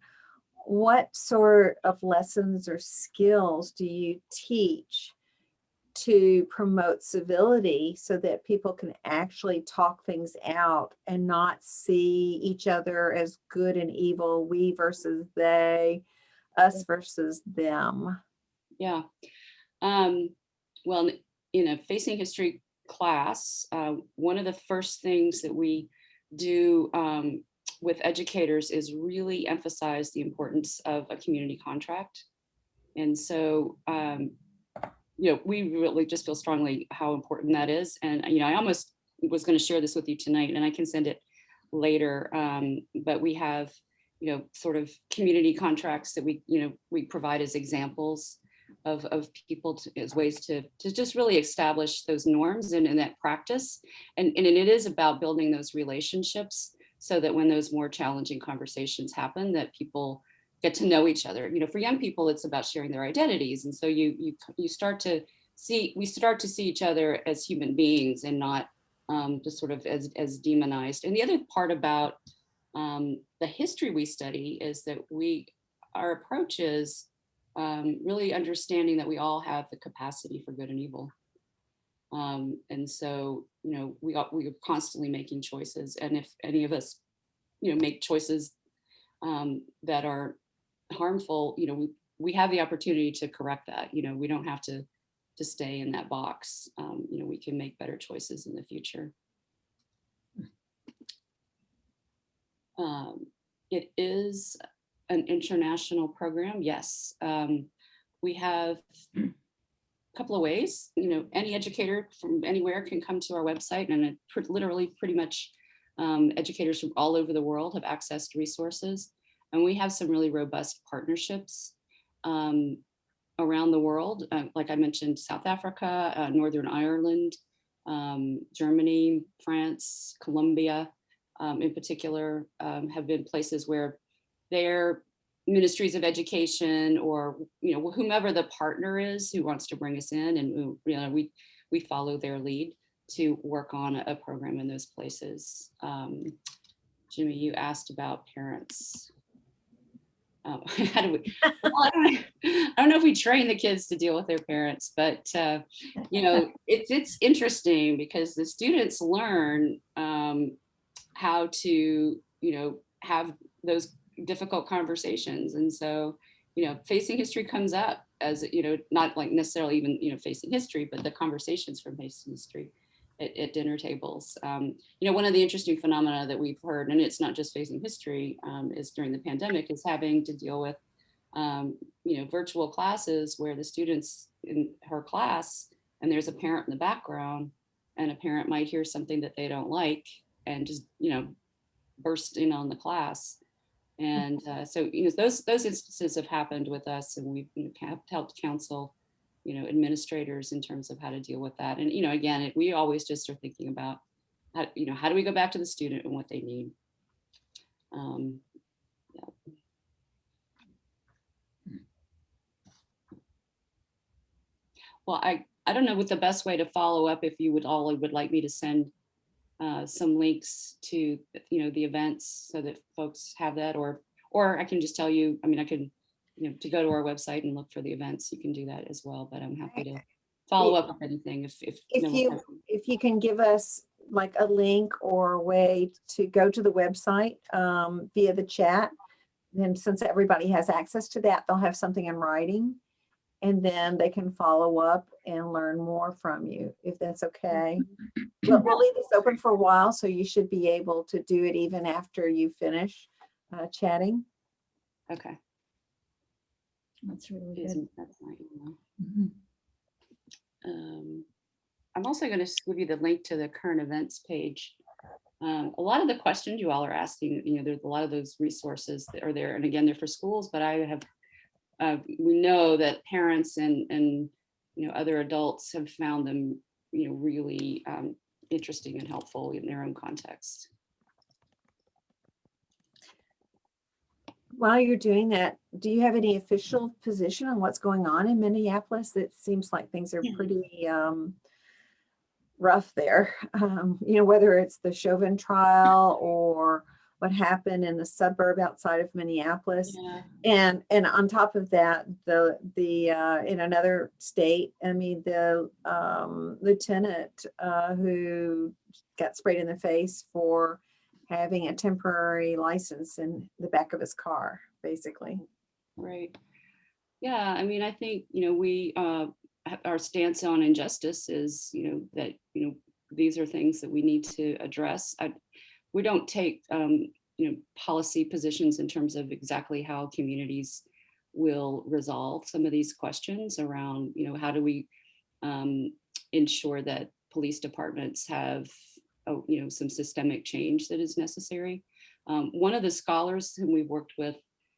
[SPEAKER 4] what sort of lessons or skills do you teach to promote civility so that people can actually talk things out and not see each other as good and evil, we versus they, us versus them?
[SPEAKER 5] Yeah. Well, in a Facing History class, one of the first things that we do with educators is really emphasize the importance of a community contract. And so, we really just feel strongly how important that is. And, I almost was going to share this with you tonight, and I can send it later. But we have, sort of community contracts that we provide as examples of people as ways to just really establish those norms and that practice. And it is about building those relationships so that when those more challenging conversations happen, that people get to know each other. For young people, it's about sharing their identities. And so we start to see each other as human beings and not just sort of as demonized. And the other part about the history we study is that our approach is really understanding that we all have the capacity for good and evil. And so, we are constantly making choices. And if any of us, make choices that are harmful, we have the opportunity to correct that. We don't have to stay in that box. We can make better choices in the future. It is an international program, yes. We have a couple of ways. Any educator from anywhere can come to our website, and literally pretty much educators from all over the world have access to resources. And we have some really robust partnerships around the world. Like I mentioned, South Africa, Northern Ireland, Germany, France, Colombia, in particular, have been places where their ministries of education or whomever the partner is who wants to bring us in, and we follow their lead to work on a program in those places. Jimmy, you asked about parents. how do we, well, I don't know if we train the kids to deal with their parents, but it's interesting because the students learn how to, have those difficult conversations. And so, facing history comes up as, not like necessarily even, facing history, but the conversations from facing history at dinner tables. One of the interesting phenomena that we've heard, and it's not just facing history, is during the pandemic, is having to deal with, virtual classes where the students in her class, and there's a parent in the background, and a parent might hear something that they don't like and just, burst in on the class. And so, those instances have happened with us, and we've helped counsel, administrators in terms of how to deal with that. And, again, we always just are thinking about, how do we go back to the student and what they need? Yeah. Well, I don't know what the best way to follow up, if you would like me to send some links to, the events so that folks have that, or I can just tell you, I can, to go to our website and look for the events. You can do that as well, but I'm happy to follow up with anything
[SPEAKER 4] if you can give us like a link or a way to go to the website via the chat, then since everybody has access to that, they'll have something in writing, and then they can follow up and learn more from you, if that's okay. We'll leave this open for a while, so you should be able to do it even after you finish chatting.
[SPEAKER 5] Okay.
[SPEAKER 6] That's really good.
[SPEAKER 5] That's my email.
[SPEAKER 6] Mhm.
[SPEAKER 5] I'm also going to give you the link to the current events page. A lot of the questions you all are asking, there's a lot of those resources that are there, and again, they're for schools, but I have, we know that parents and other adults have found them, really interesting and helpful in their own context.
[SPEAKER 4] While you're doing that, do you have any official position on what's going on in Minneapolis? It seems like things are pretty rough there. Whether it's the Chauvin trial or what happened in the suburb outside of Minneapolis.
[SPEAKER 5] Yeah.
[SPEAKER 4] And on top of that, the in another state, the lieutenant who got sprayed in the face for having a temporary license in the back of his car, basically.
[SPEAKER 5] Right. Yeah. I think, we, our stance on injustice is, that, these are things that we need to address. We don't take, policy positions in terms of exactly how communities will resolve some of these questions around, how do we ensure that police departments have, some systemic change that is necessary. One of the scholars whom we've worked with,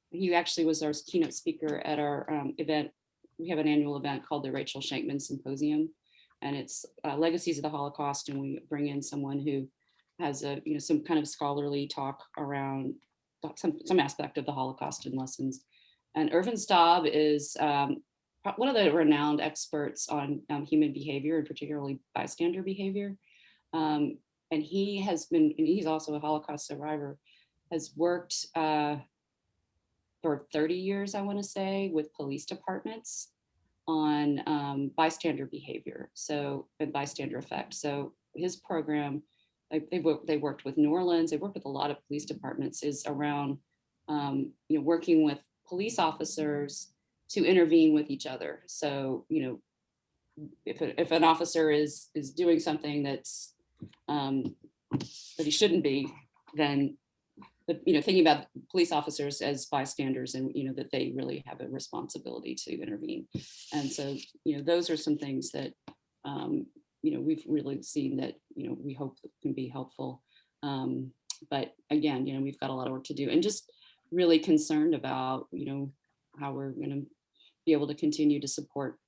[SPEAKER 5] he actually was our keynote speaker at our event. We have an annual event called the Rachel Shankman Symposium, and it's Legacies of the Holocaust. And we bring in someone who has some kind of scholarly talk around some aspect of the Holocaust and lessons. And Irvin Staub is one of the renowned experts on human behavior, and particularly bystander behavior. And he's also a Holocaust survivor, has worked for 30 years, I want to say, with police departments on bystander behavior, and bystander effect. So his program, they worked with New Orleans, they worked with a lot of police departments, is around working with police officers to intervene with each other. So if an officer is doing something that's that he shouldn't be, then thinking about police officers as bystanders, and that they really have a responsibility to intervene. And so those are some things that we've really seen that we hope can be helpful. But again, we've got a lot of work to do, and just really concerned about how we're going to be able to continue to support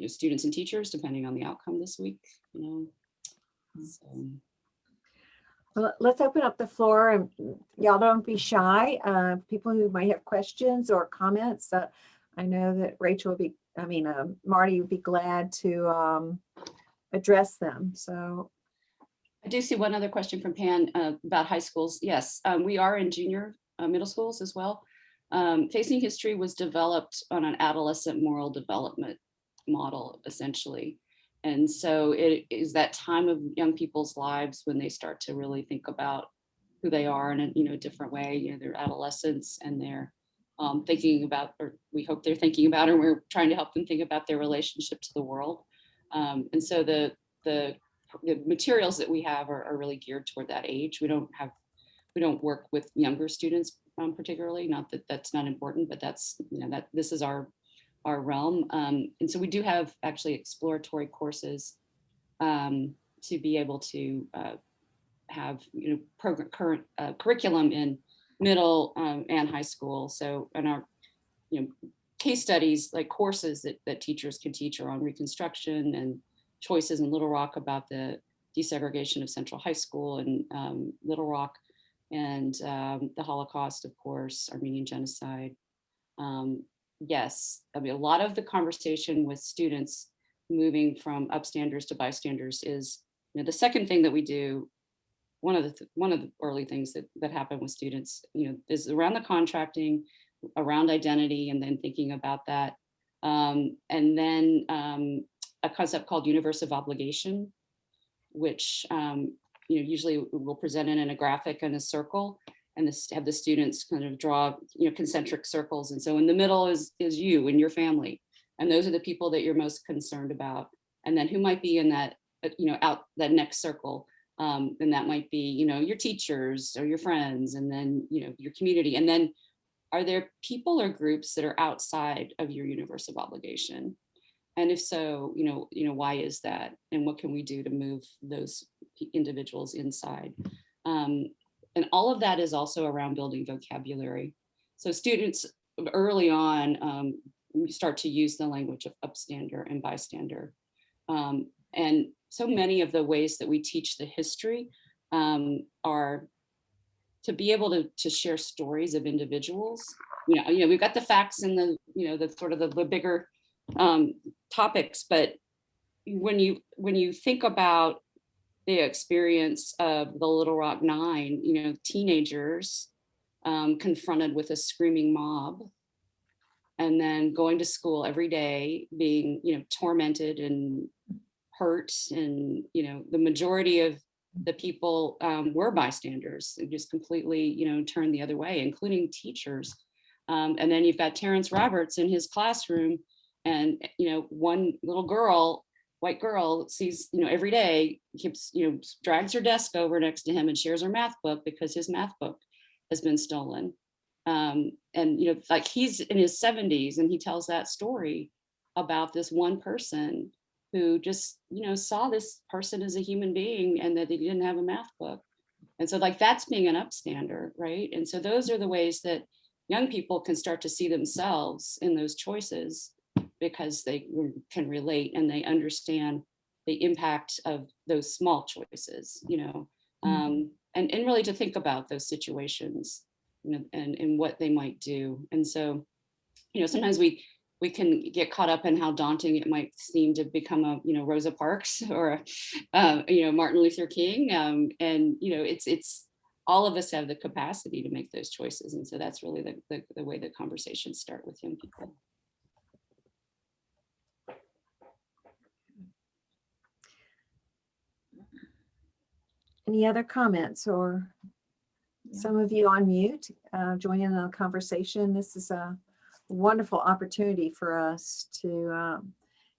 [SPEAKER 5] students and teachers depending on the outcome this week. So.
[SPEAKER 4] Well, let's open up the floor, and y'all don't be shy. People who might have questions or comments. I know that Rachel would be, Marty would be glad to address them. So
[SPEAKER 5] I do see one other question from Pan about high schools. Yes, we are in junior middle schools as well. Facing History was developed on an adolescent moral development model, essentially. And so it is that time of young people's lives when they start to really think about who they are in a different way. Their adolescence, and they're thinking about, or we hope they're thinking about, or we're trying to help them think about their relationship to the world. And so the materials that we have are really geared toward that age. We don't work with younger students particularly, not that that's not important, but that's, that this is our realm. And so we do have actually exploratory courses to be able to have, current curriculum in middle and high school. So, and our, case studies, like courses that teachers can teach are on Reconstruction and choices in Little Rock about the desegregation of Central High School and Little Rock, and the Holocaust, of course, Armenian genocide. Yes, I mean, a lot of the conversation with students moving from upstanders to bystanders is, the second thing that we do. One of the early things that happen with students, is around the contracting, around identity, and then thinking about that. And then a concept called universe of obligation, which usually we'll present it in a graphic and a circle, and have the students kind of draw concentric circles. And so in the middle is you and your family, and those are the people that you're most concerned about. And then who might be in that out that next circle. And that might be, your teachers or your friends, and then, your community. And then are there people or groups that are outside of your universe of obligation? And if so, why is that? And what can we do to move those individuals inside? And all of that is also around building vocabulary. So students early on start to use the language of upstander and bystander. And so many of the ways that we teach the history are to be able to share stories of individuals. We've got the facts and the sort of the bigger topics, but when you think about the experience of the Little Rock Nine, teenagers confronted with a screaming mob, and then going to school every day, being tormented and hurt, and the majority of the people were bystanders, just completely turned the other way, including teachers. And then you've got Terrence Roberts in his classroom, and one little girl, white girl, sees every day, keeps drags her desk over next to him and shares her math book because his math book has been stolen. And like he's in his 70s, and he tells that story about this one person who just saw this person as a human being, and that he didn't have a math book. And so like that's being an upstander, right? And so those are the ways that young people can start to see themselves in those choices, because they can relate and they understand the impact of those small choices, and really to think about those situations, and what they might do. And so, sometimes we can get caught up in how daunting it might seem to become a Rosa Parks or Martin Luther King, and it's all of us have the capacity to make those choices. And so that's really the way that conversations start with young people.
[SPEAKER 4] Any other comments, or some of you on mute joining the conversation? This is a wonderful opportunity for us to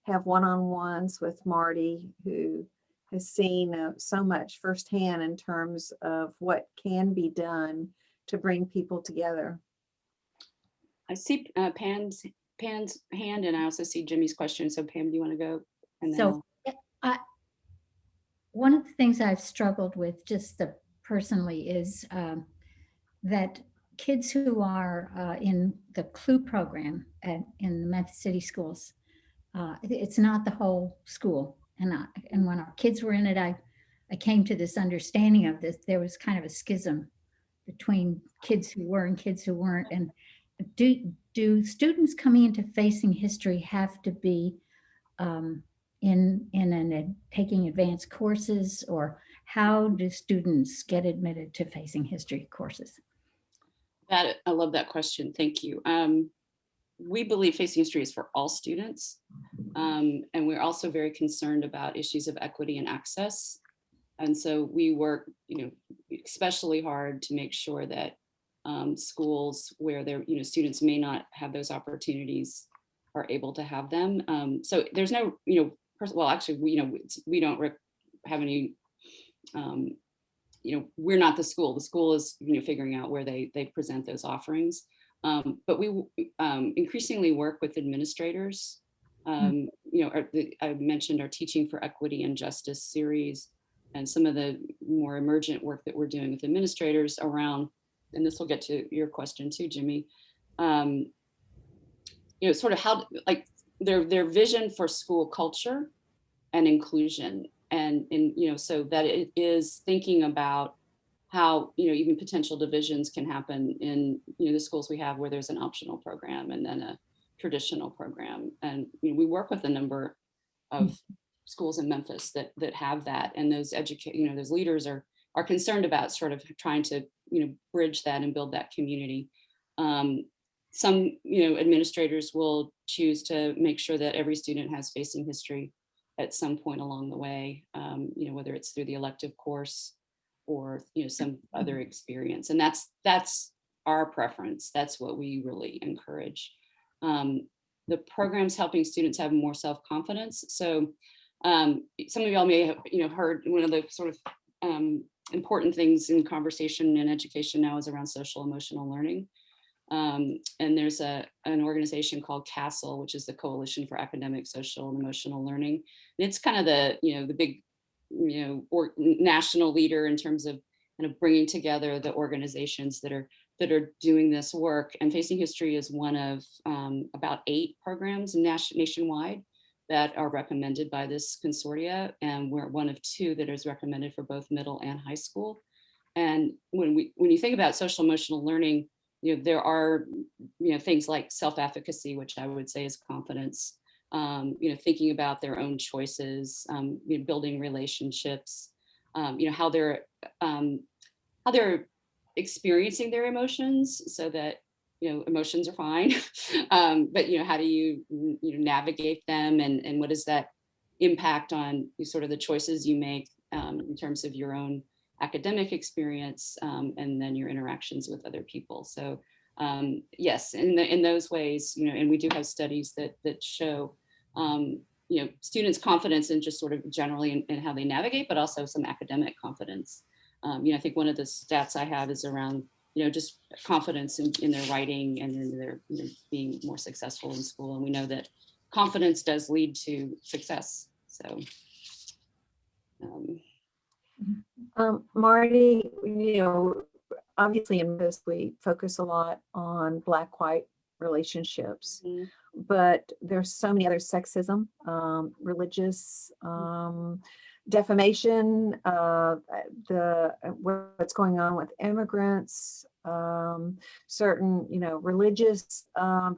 [SPEAKER 4] have one-on-ones with Marti, who has seen so much firsthand in terms of what can be done to bring people together.
[SPEAKER 5] I see Pam's hand, and I also see Jimmy's question. So Pam, do you want to go? And then
[SPEAKER 6] So one of the things I've struggled with just personally is that kids who are in the CLUE program in the Memphis City schools, it's not the whole school. And when our kids were in it, I came to this understanding of this. There was kind of a schism between kids who were and kids who weren't. And do students coming into Facing History have to be taking advanced courses, or how do students get admitted to Facing History courses?
[SPEAKER 5] I love that question. Thank you. We believe facing history is for all students. And we're also very concerned about issues of equity and access. And so we work, especially hard to make sure that schools where students may not have those opportunities are able to have them. So there's no, well, actually, we don't have any, we're not the school. The school is, figuring out where they present those offerings. But we increasingly work with administrators. I mentioned our Teaching for Equity and Justice series and some of the more emergent work that we're doing with administrators around, and this will get to your question too, Jimmy, sort of how, like their vision for school culture and inclusion. And so that it is thinking about how, even potential divisions can happen in, the schools we have where there's an optional program and then a traditional program. And we work with a number of schools in Memphis that have that, and those those leaders are concerned about sort of trying to, bridge that and build that community. Some, administrators will choose to make sure that every student has facing history at some point along the way, whether it's through the elective course or some other experience. And that's our preference. That's what we really encourage. The program's helping students have more self-confidence. So some of y'all may have heard one of the sort of important things in conversation and education now is around social emotional learning. And there's an organization called CASEL, which is the Coalition for Academic, Social, and Emotional Learning. And it's kind of the, the big, or national leader in terms of kind of bringing together the organizations that are doing this work. And Facing History is one of about 8 programs nationwide that are recommended by this consortia. And we're one of 2 that is recommended for both middle and high school. And when you think about social emotional learning, there are, things like self-efficacy, which I would say is confidence, thinking about their own choices, building relationships, how they're experiencing their emotions so that, emotions are fine. But, how do you, navigate them, and what does that impact on sort of the choices you make in terms of your own academic experience, and then your interactions with other people. So yes, in those ways, and we do have studies that show, students' confidence in just sort of generally in how they navigate, but also some academic confidence. I think one of the stats I have is around, just confidence in their writing and in their being more successful in school. And we know that confidence does lead to success. So.
[SPEAKER 4] Marty, obviously in this we focus a lot on Black-white relationships, but there's so many other sexism, religious, defamation, what's going on with immigrants, certain, religious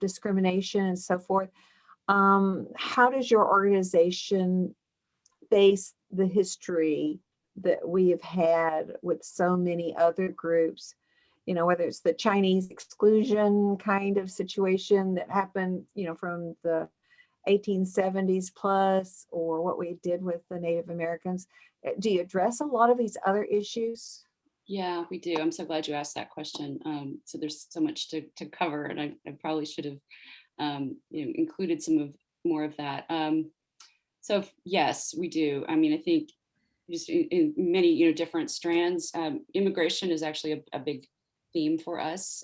[SPEAKER 4] discrimination and so forth. How does your organization face the history that we have had with so many other groups, whether it's the Chinese exclusion kind of situation that happened, from the 1870s plus, or what we did with the Native Americans? Do you address a lot of these other issues?
[SPEAKER 5] Yeah, we do. I'm so glad you asked that question. So there's so much to cover, and I probably should have included more of that. So yes, we do. I mean, I think just in many different strands, immigration is actually a big theme for us.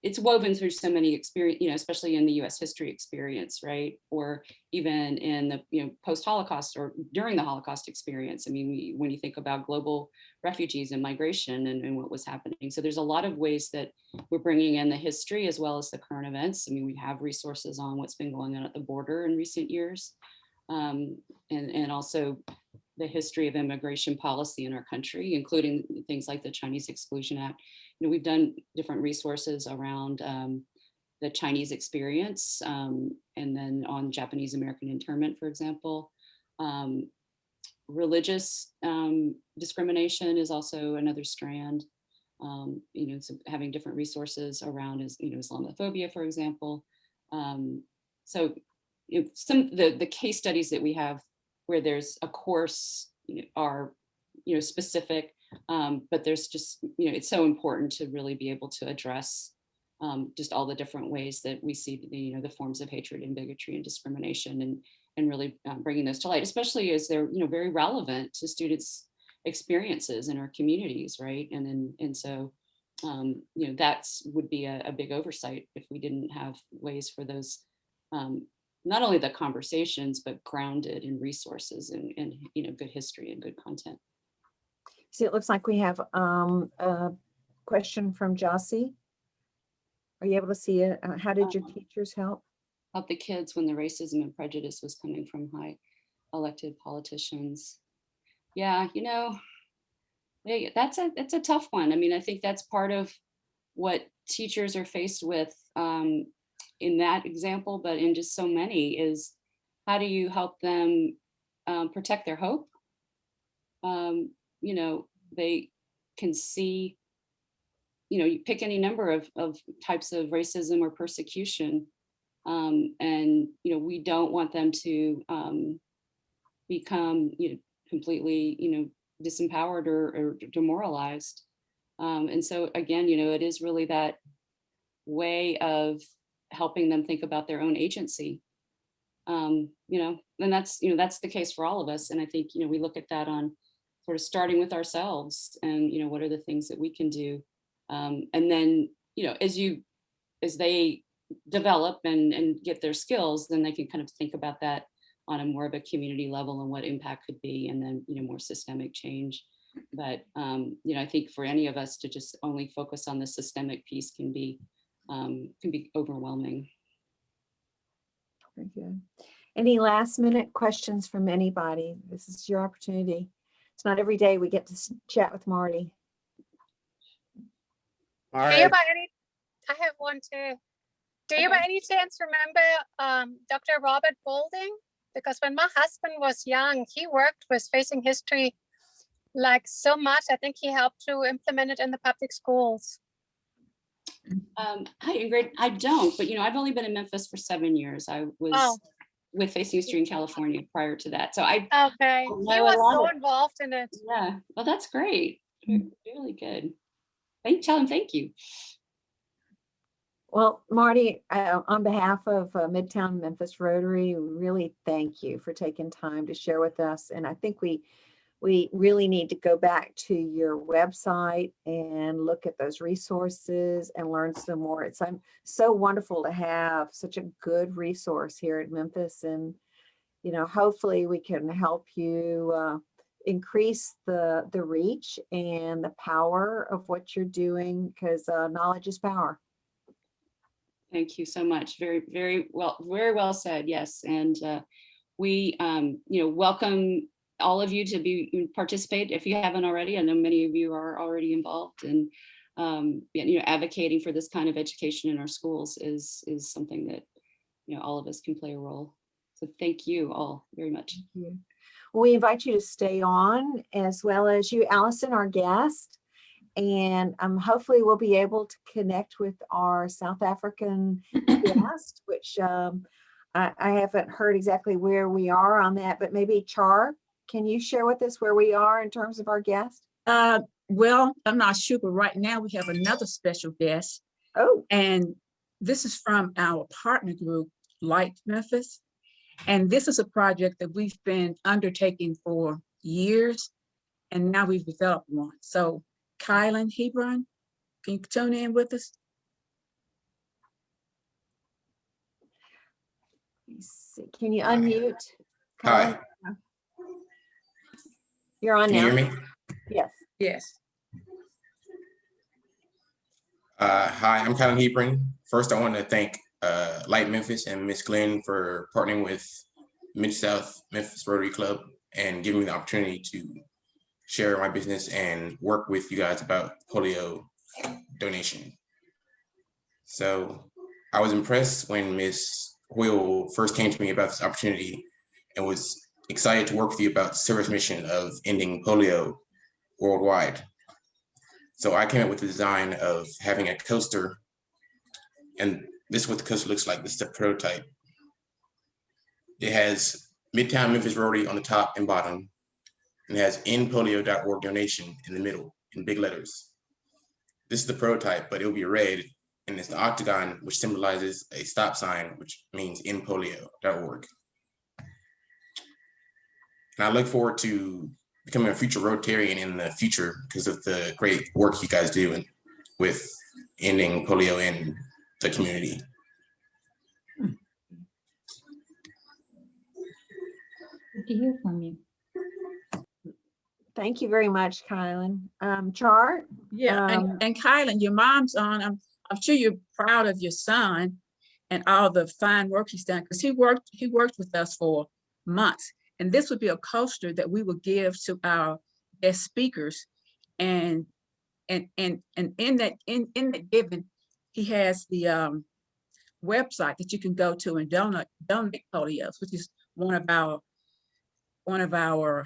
[SPEAKER 5] It's woven through so many experience, especially in the U.S. history experience, right? Or even in the post-Holocaust or during the Holocaust experience. I mean, when you think about global refugees and migration and what was happening, so there's a lot of ways that we're bringing in the history as well as the current events. I mean, we have resources on what's been going on at the border in recent years, and also the history of immigration policy in our country, including things like the Chinese Exclusion Act. We've done different resources around the Chinese experience, and then on Japanese American internment, for example. Religious discrimination is also another strand. So having different resources around Islamophobia, for example. So some the case studies that we have where there's a course are specific, but there's just it's so important to really be able to address just all the different ways that we see the forms of hatred and bigotry and discrimination, and really bringing those to light, especially as they're very relevant to students' experiences in our communities, right? And so that would be a big oversight if we didn't have ways for those, not only the conversations, but grounded in resources and good history and good content.
[SPEAKER 4] See, it looks like we have a question from Jossie. Are you able to see it? How did your teachers help?
[SPEAKER 5] Help the kids when the racism and prejudice was coming from high elected politicians. Yeah, it's a tough one. I mean, I think that's part of what teachers are faced with in that example, but in just so many, is how do you help them protect their hope? They can see, you pick any number of types of racism or persecution. And we don't want them to become completely disempowered or demoralized. And so again, it is really that way of helping them think about their own agency. And that's the case for all of us. And I think we look at that on sort of starting with ourselves, and what are the things that we can do, and then as they develop and get their skills, then they can kind of think about that on a more of a community level and what impact could be, and then more systemic change. But I think for any of us to just only focus on the systemic piece can be overwhelming.
[SPEAKER 4] Very good. Any last minute questions from anybody? This is your opportunity. It's not every day we get to chat with Marty.
[SPEAKER 2] All
[SPEAKER 8] Do you
[SPEAKER 2] right.
[SPEAKER 8] by any, I have one too. Do you by any chance remember Dr. Robert Boulding? Because when my husband was young, he worked with Facing History like so much. I think he helped to implement it in the public schools.
[SPEAKER 5] Hi, Ingrid. I don't, but I've only been in Memphis for 7 years. I was with Facing History in California prior to that. So
[SPEAKER 8] Okay, he was so involved in it.
[SPEAKER 5] Yeah, well, that's great. Really good. Tell him thank you.
[SPEAKER 4] Well, Marty, on behalf of Midtown Memphis Rotary, we really thank you for taking time to share with us. And I think we really need to go back to your website and look at those resources and learn some more. It's so wonderful to have such a good resource here at Memphis. And, hopefully we can help you increase the reach and the power of what you're doing, because knowledge is power.
[SPEAKER 5] Thank you so much. Very, very well said. Yes. And we, welcome all of you to participate if you haven't already. I know many of you are already involved, and advocating for this kind of education in our schools is something that all of us can play a role. So thank you all very much.
[SPEAKER 4] Thank you. Well, we invite you to stay on, as well as you, Allison, our guest. And hopefully we'll be able to connect with our South African guest, which I haven't heard exactly where we are on that, but maybe Char, can you share with us where we are in terms of our guest?
[SPEAKER 9] Well, I'm not sure, but right now we have another special guest.
[SPEAKER 4] Oh.
[SPEAKER 9] And this is from our partner group, Light Memphis. And this is a project that we've been undertaking for years, and now we've developed one. So Kylan Hebron, can you tune in with us?
[SPEAKER 4] Can you unmute?
[SPEAKER 11] Hi.
[SPEAKER 4] You're on
[SPEAKER 11] Can
[SPEAKER 4] now.
[SPEAKER 11] you hear me?
[SPEAKER 4] Yes.
[SPEAKER 9] Yes.
[SPEAKER 11] Hi, I'm Kylan Hebron. First, I want to thank Light Memphis and Miss Glenn for partnering with Mid-South Memphis Rotary Club and giving me the opportunity to share my business and work with you guys about polio donation. So I was impressed when Miss Hoyle first came to me about this opportunity, and was excited to work with you about the service mission of ending polio worldwide. So I came up with the design of having a coaster, and this is what the coaster looks like. This is the prototype. It has Midtown Memphis Rotary on the top and bottom, and it has endpolio.org donation in the middle in big letters. This is the prototype, but it'll be red, and it's the octagon, which symbolizes a stop sign, which means endpolio.org. And I look forward to becoming a future Rotarian in the future because of the great work you guys do with ending polio in the community.
[SPEAKER 6] Good to hear from you.
[SPEAKER 4] Thank you very much, Kylan. Char?
[SPEAKER 9] Yeah, and Kylan, your mom's on. I'm sure you're proud of your son and all the fine work he's done, because he worked with us for months. And this would be a coaster that we would give to our guest speakers. And in that giving, he has the website that you can go to and donate polios, which is one of our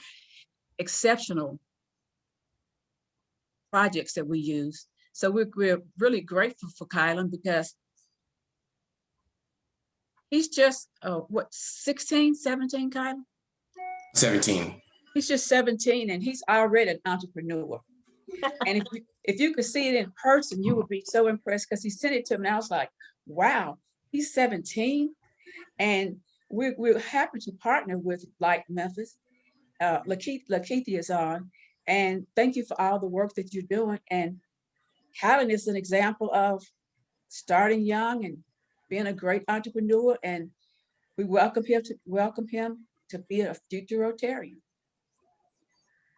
[SPEAKER 9] exceptional projects that we use. So we're really grateful for Kylan, because he's just, what, 16, 17, Kylan?
[SPEAKER 11] 17.
[SPEAKER 9] He's just 17 and he's already an entrepreneur. And if you could see it in person, you would be so impressed, because he sent it to me and I was like, wow, he's 17. And we're happy to partner with Light Memphis. Lakeith is on. And thank you for all the work that you're doing. And Kylan is an example of starting young and being a great entrepreneur. And we welcome him to be a future Rotarian.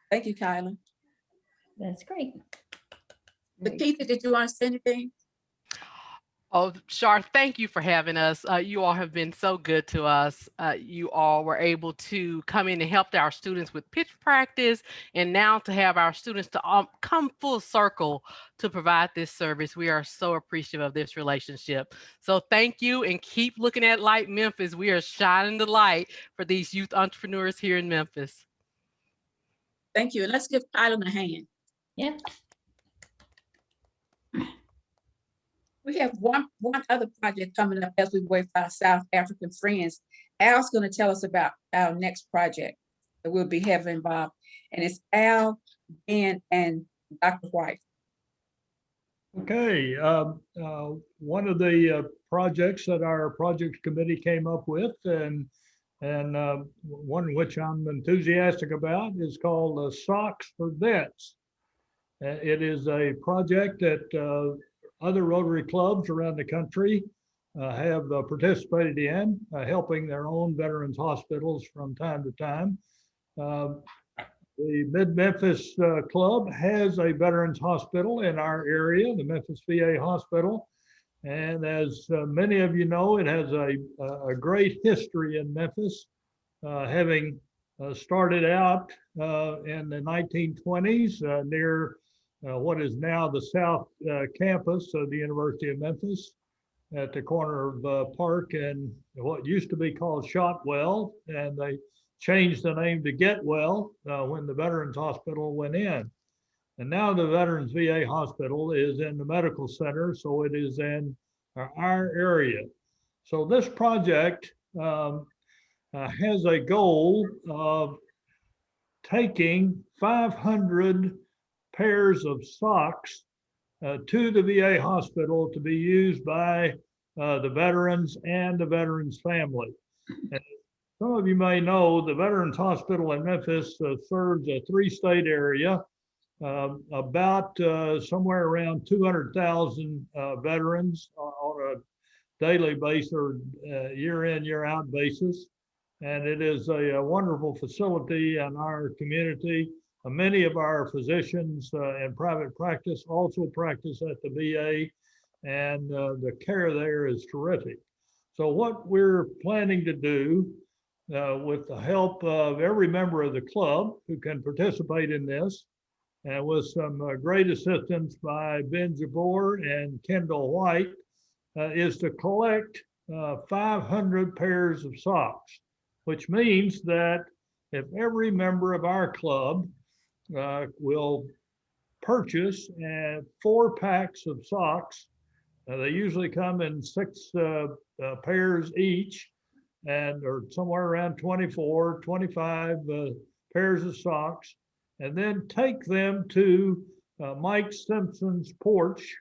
[SPEAKER 9] Thank you, Kylan.
[SPEAKER 6] That's great.
[SPEAKER 9] Lakeith, did you want to say anything?
[SPEAKER 12] Oh, Shar, thank you for having us. You all have been so good to us. You all were able to come in and help our students with pitch practice, and now to have our students to come full circle to provide this service. We are so appreciative of this relationship. So thank you, and keep looking at Light Memphis. We are shining the light for these youth entrepreneurs here in Memphis.
[SPEAKER 9] Thank you. And let's give Kylan a hand.
[SPEAKER 6] Yep.
[SPEAKER 9] We have one other project coming up as we wait for our South African friends. Al's going to tell us about our next project that we'll be having involved. And it's Al, Ben, and Dr. White.
[SPEAKER 13] Okay, one of the projects that our project committee came up with, and one which I'm enthusiastic about, is called Socks for Vets. It is a project that other Rotary clubs around the country have participated in, helping their own veterans hospitals from time to time. The Mid-Memphis Club has a veterans hospital in our area, the Memphis VA Hospital. And as many of you know, it has a great history in Memphis, having started out in the 1920s near what is now the South Campus of the University of Memphis, at the corner of Park and what used to be called Shotwell, and they changed the name to Getwell when the Veterans Hospital went in. And now the Veterans VA Hospital is in the medical center, so it is in our area. So this project has a goal of taking 500 pairs of socks to the VA hospital to be used by the veterans and the veterans' family. And some of you may know the Veterans Hospital in Memphis serves a 3-state area, about somewhere around 200,000 veterans on a daily basis or year in, year out basis. And it is a wonderful facility in our community. Many of our physicians in private practice also practice at the VA, and the care there is terrific. So what we're planning to do with the help of every member of the club who can participate in this, and with some great assistance by Ben Jabor and Kendall White, is to collect 500 pairs of socks, which means that if every member of our club will purchase 4 packs of socks. They usually come in 6 pairs each, and or somewhere around 24, 25 pairs of socks, and then take them to Mike Simpson's porch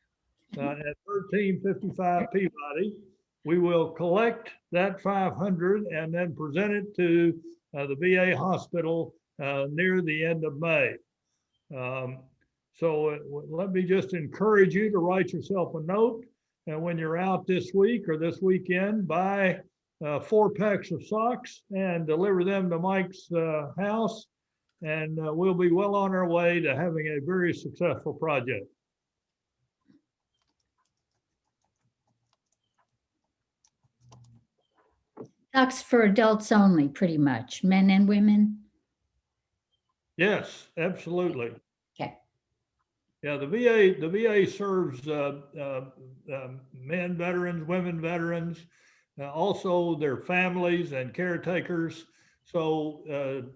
[SPEAKER 13] at 1355 Peabody. We will collect that 500 and then present it to the VA hospital near the end of May. So let me just encourage you to write yourself a note. And when you're out this week or this weekend, buy 4 packs of socks and deliver them to Mike's house. And we'll be well on our way to having a very successful project.
[SPEAKER 6] Socks for adults only, pretty much, men and women.
[SPEAKER 13] Yes, absolutely.
[SPEAKER 6] Okay.
[SPEAKER 13] Yeah, the VA serves men veterans, women veterans, also their families and caretakers. So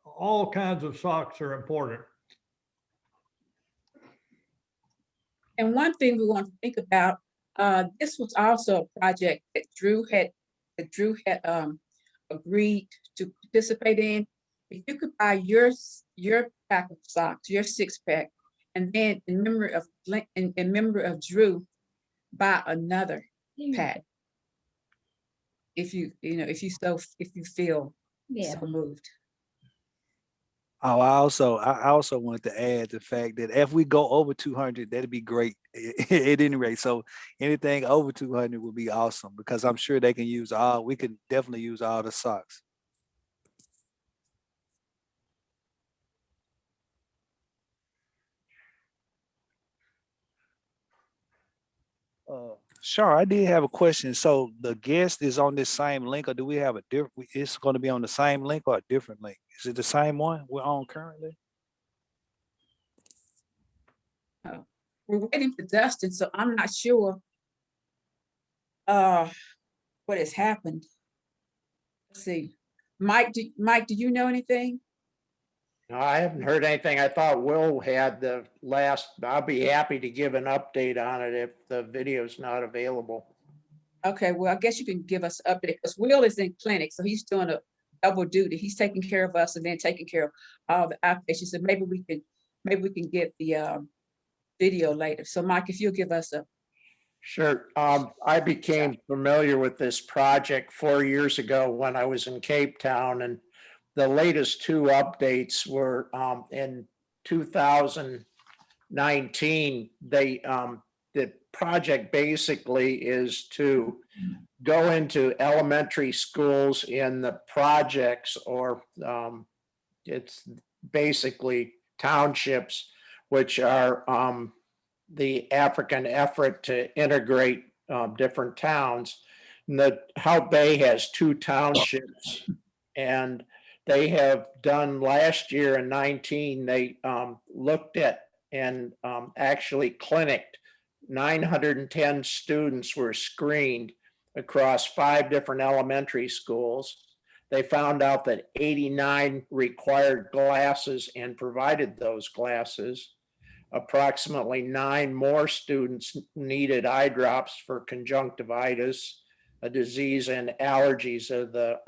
[SPEAKER 13] all kinds of socks are important.
[SPEAKER 9] And one thing we want to think about, this was also a project that Drew had agreed to participate in. If you could buy your pack of socks, your 6-pack, and then in memory of Drew, buy another pack. If you feel
[SPEAKER 6] Yeah.
[SPEAKER 9] so moved.
[SPEAKER 14] Oh, I also wanted to add the fact that if we go over 200, that'd be great at any rate. So anything over 200 would be awesome, because I'm sure they can use we can definitely use all the socks. Sure, I did have a question. So the guest is on this same link, or do we have a different? It's going to be on the same link or a different link? Is it the same one we're on currently?
[SPEAKER 9] We're waiting for Dustin, so I'm not sure what has happened. Let's see. Mike, do you know anything?
[SPEAKER 2] No, I haven't heard anything. I thought Will had the last, I'll be happy to give an update on it if the video's not available.
[SPEAKER 9] Okay, well, I guess you can give us an update, because Will is in clinic, so he's doing a double duty. He's taking care of us and then taking care of all the outpatients. So maybe we can get the video later. So Mike, if you'll give us a.
[SPEAKER 2] Sure. I became familiar with this project 4 years ago when I was in Cape Town, and the latest 2 updates were in 2019. The project basically is to go into elementary schools in the projects, or it's basically townships, which are the African effort to integrate different towns. And the Hout Bay has 2 townships, and they have done last year in 19, they looked at and actually clinicked 910 students were screened across 5 different elementary schools. They found out that 89 required glasses and provided those glasses. Approximately 9 more students needed eye drops for conjunctivitis, a disease and allergies of the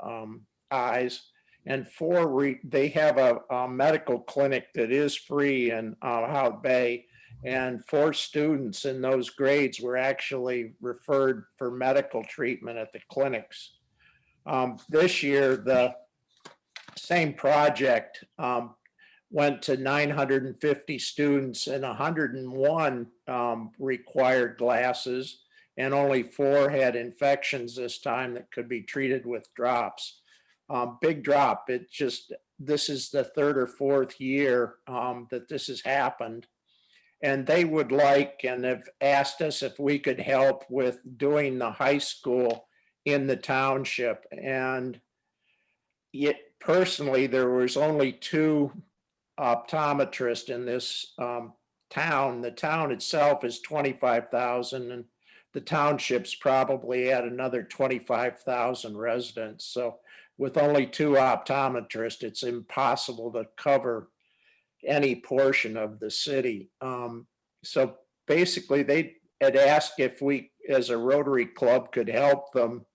[SPEAKER 2] eyes. And 4, they have a medical clinic that is free in Hout Bay, and 4 students in those grades were actually referred for medical treatment at the clinics. This year, the same project went to 950 students, and 101 required glasses, and only 4 had infections this time that could be treated with drops. Big drop. This is the 3rd or 4th year that this has happened. And they would like, and have asked us if we could help with doing the high school in the township. And yet, personally, there was only 2 optometrists in this town. The town itself is 25,000, and the townships probably add another 25,000 residents. So with only 2 optometrists, it's impossible to cover any portion of the city. So basically they had asked if we, as a Rotary Club, could help them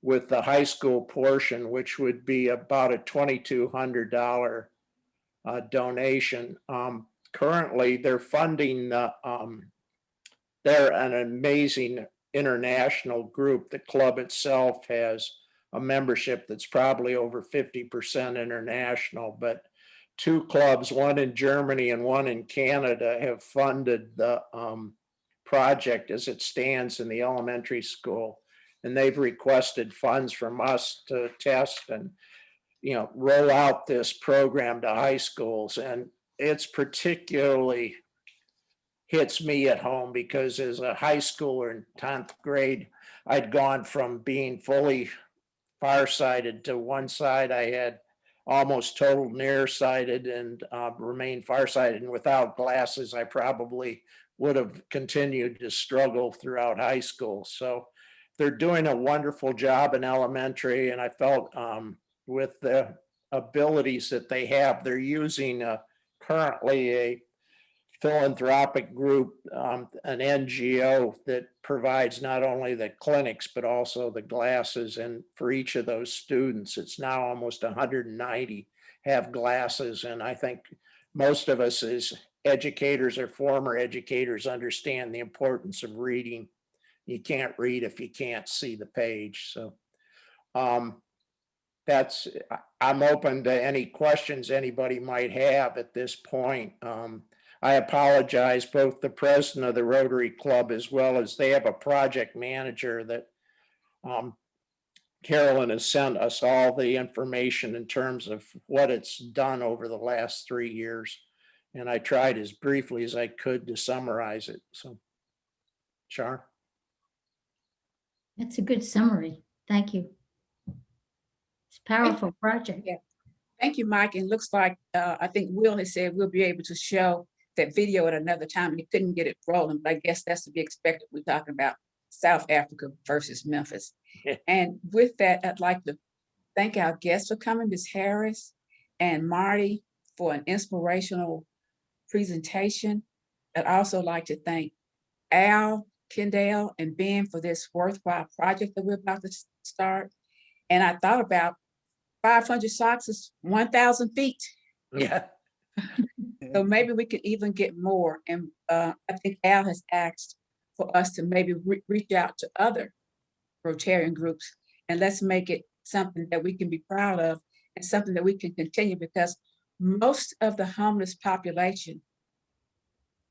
[SPEAKER 2] with the high school portion, which would be about a $2,200 donation. Currently, they're funding, they're an amazing international group. The club itself has a membership that's probably over 50% international, but two clubs, one in Germany and one in Canada, have funded the project as it stands in the elementary school. And they've requested funds from us to test and, roll out this program to high schools. And it's particularly hits me at home because as a high schooler in 10th grade, I'd gone from being fully farsighted to one side. I had almost total nearsighted and remained farsighted. And without glasses, I probably would have continued to struggle throughout high school. So they're doing a wonderful job in elementary. And I felt with the abilities that they have, they're using currently a philanthropic group, an NGO that provides not only the clinics, but also the glasses. And for each of those students, it's now almost 190 have glasses. And I think most of us as educators or former educators understand the importance of reading. You can't read if you can't see the page. So I'm open to any questions anybody might have at this point. I apologize, both the president of the Rotary Club as well as they have a project manager that Carolyn has sent us all the information in terms of what it's done over the last 3 years. And I tried as briefly as I could to summarize it. So, Char?
[SPEAKER 6] That's a good summary. Thank you. It's a powerful project.
[SPEAKER 9] Yeah. Thank you, Mike. And it looks like, I think Will has said we'll be able to show that video at another time. He couldn't get it rolling, but I guess that's to be expected. We're talking about South Africa versus Memphis.
[SPEAKER 2] Yeah.
[SPEAKER 9] And with that, I'd like to thank our guests for coming, Ms. Harris and Marty, for an inspirational presentation. I'd also like to thank Al, Kendall, and Ben for this worthwhile project that we're about to start. And I thought about 500 socks is 1,000 feet.
[SPEAKER 2] Yeah.
[SPEAKER 9] So maybe we could even get more. And I think Al has asked for us to maybe reach out to other Rotarian groups, and let's make it something that we can be proud of and something that we can continue, because most of the homeless population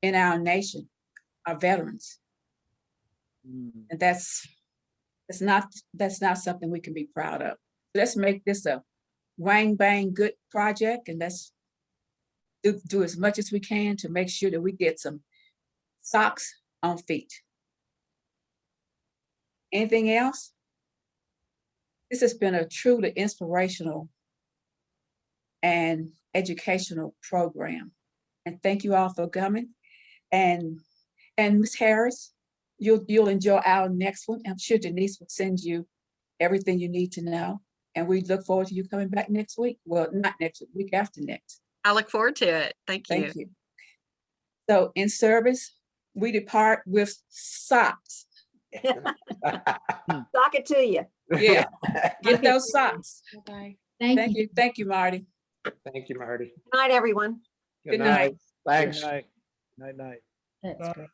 [SPEAKER 9] in our nation are veterans. And that's not something we can be proud of. Let's make this a wang bang good project, and let's do as much as we can to make sure that we get some socks on feet. Anything else? This has been a truly inspirational and educational program. And thank you all for coming. And Ms. Harris, you'll enjoy our next one. I'm sure Denise will send you everything you need to know. And we look forward to you coming back next week. Well, not next week, week after next.
[SPEAKER 7] I look forward to it. Thank you.
[SPEAKER 9] Thank you. So in service, we depart with socks.
[SPEAKER 4] Sock it to you.
[SPEAKER 9] Yeah, get those socks.
[SPEAKER 5] Bye.
[SPEAKER 9] Thank you. Thank you, Marty.
[SPEAKER 2] Thank you, Marty.
[SPEAKER 4] Good night, everyone.
[SPEAKER 9] Good night.
[SPEAKER 2] Thanks.
[SPEAKER 14] Night, night.
[SPEAKER 6] That's great.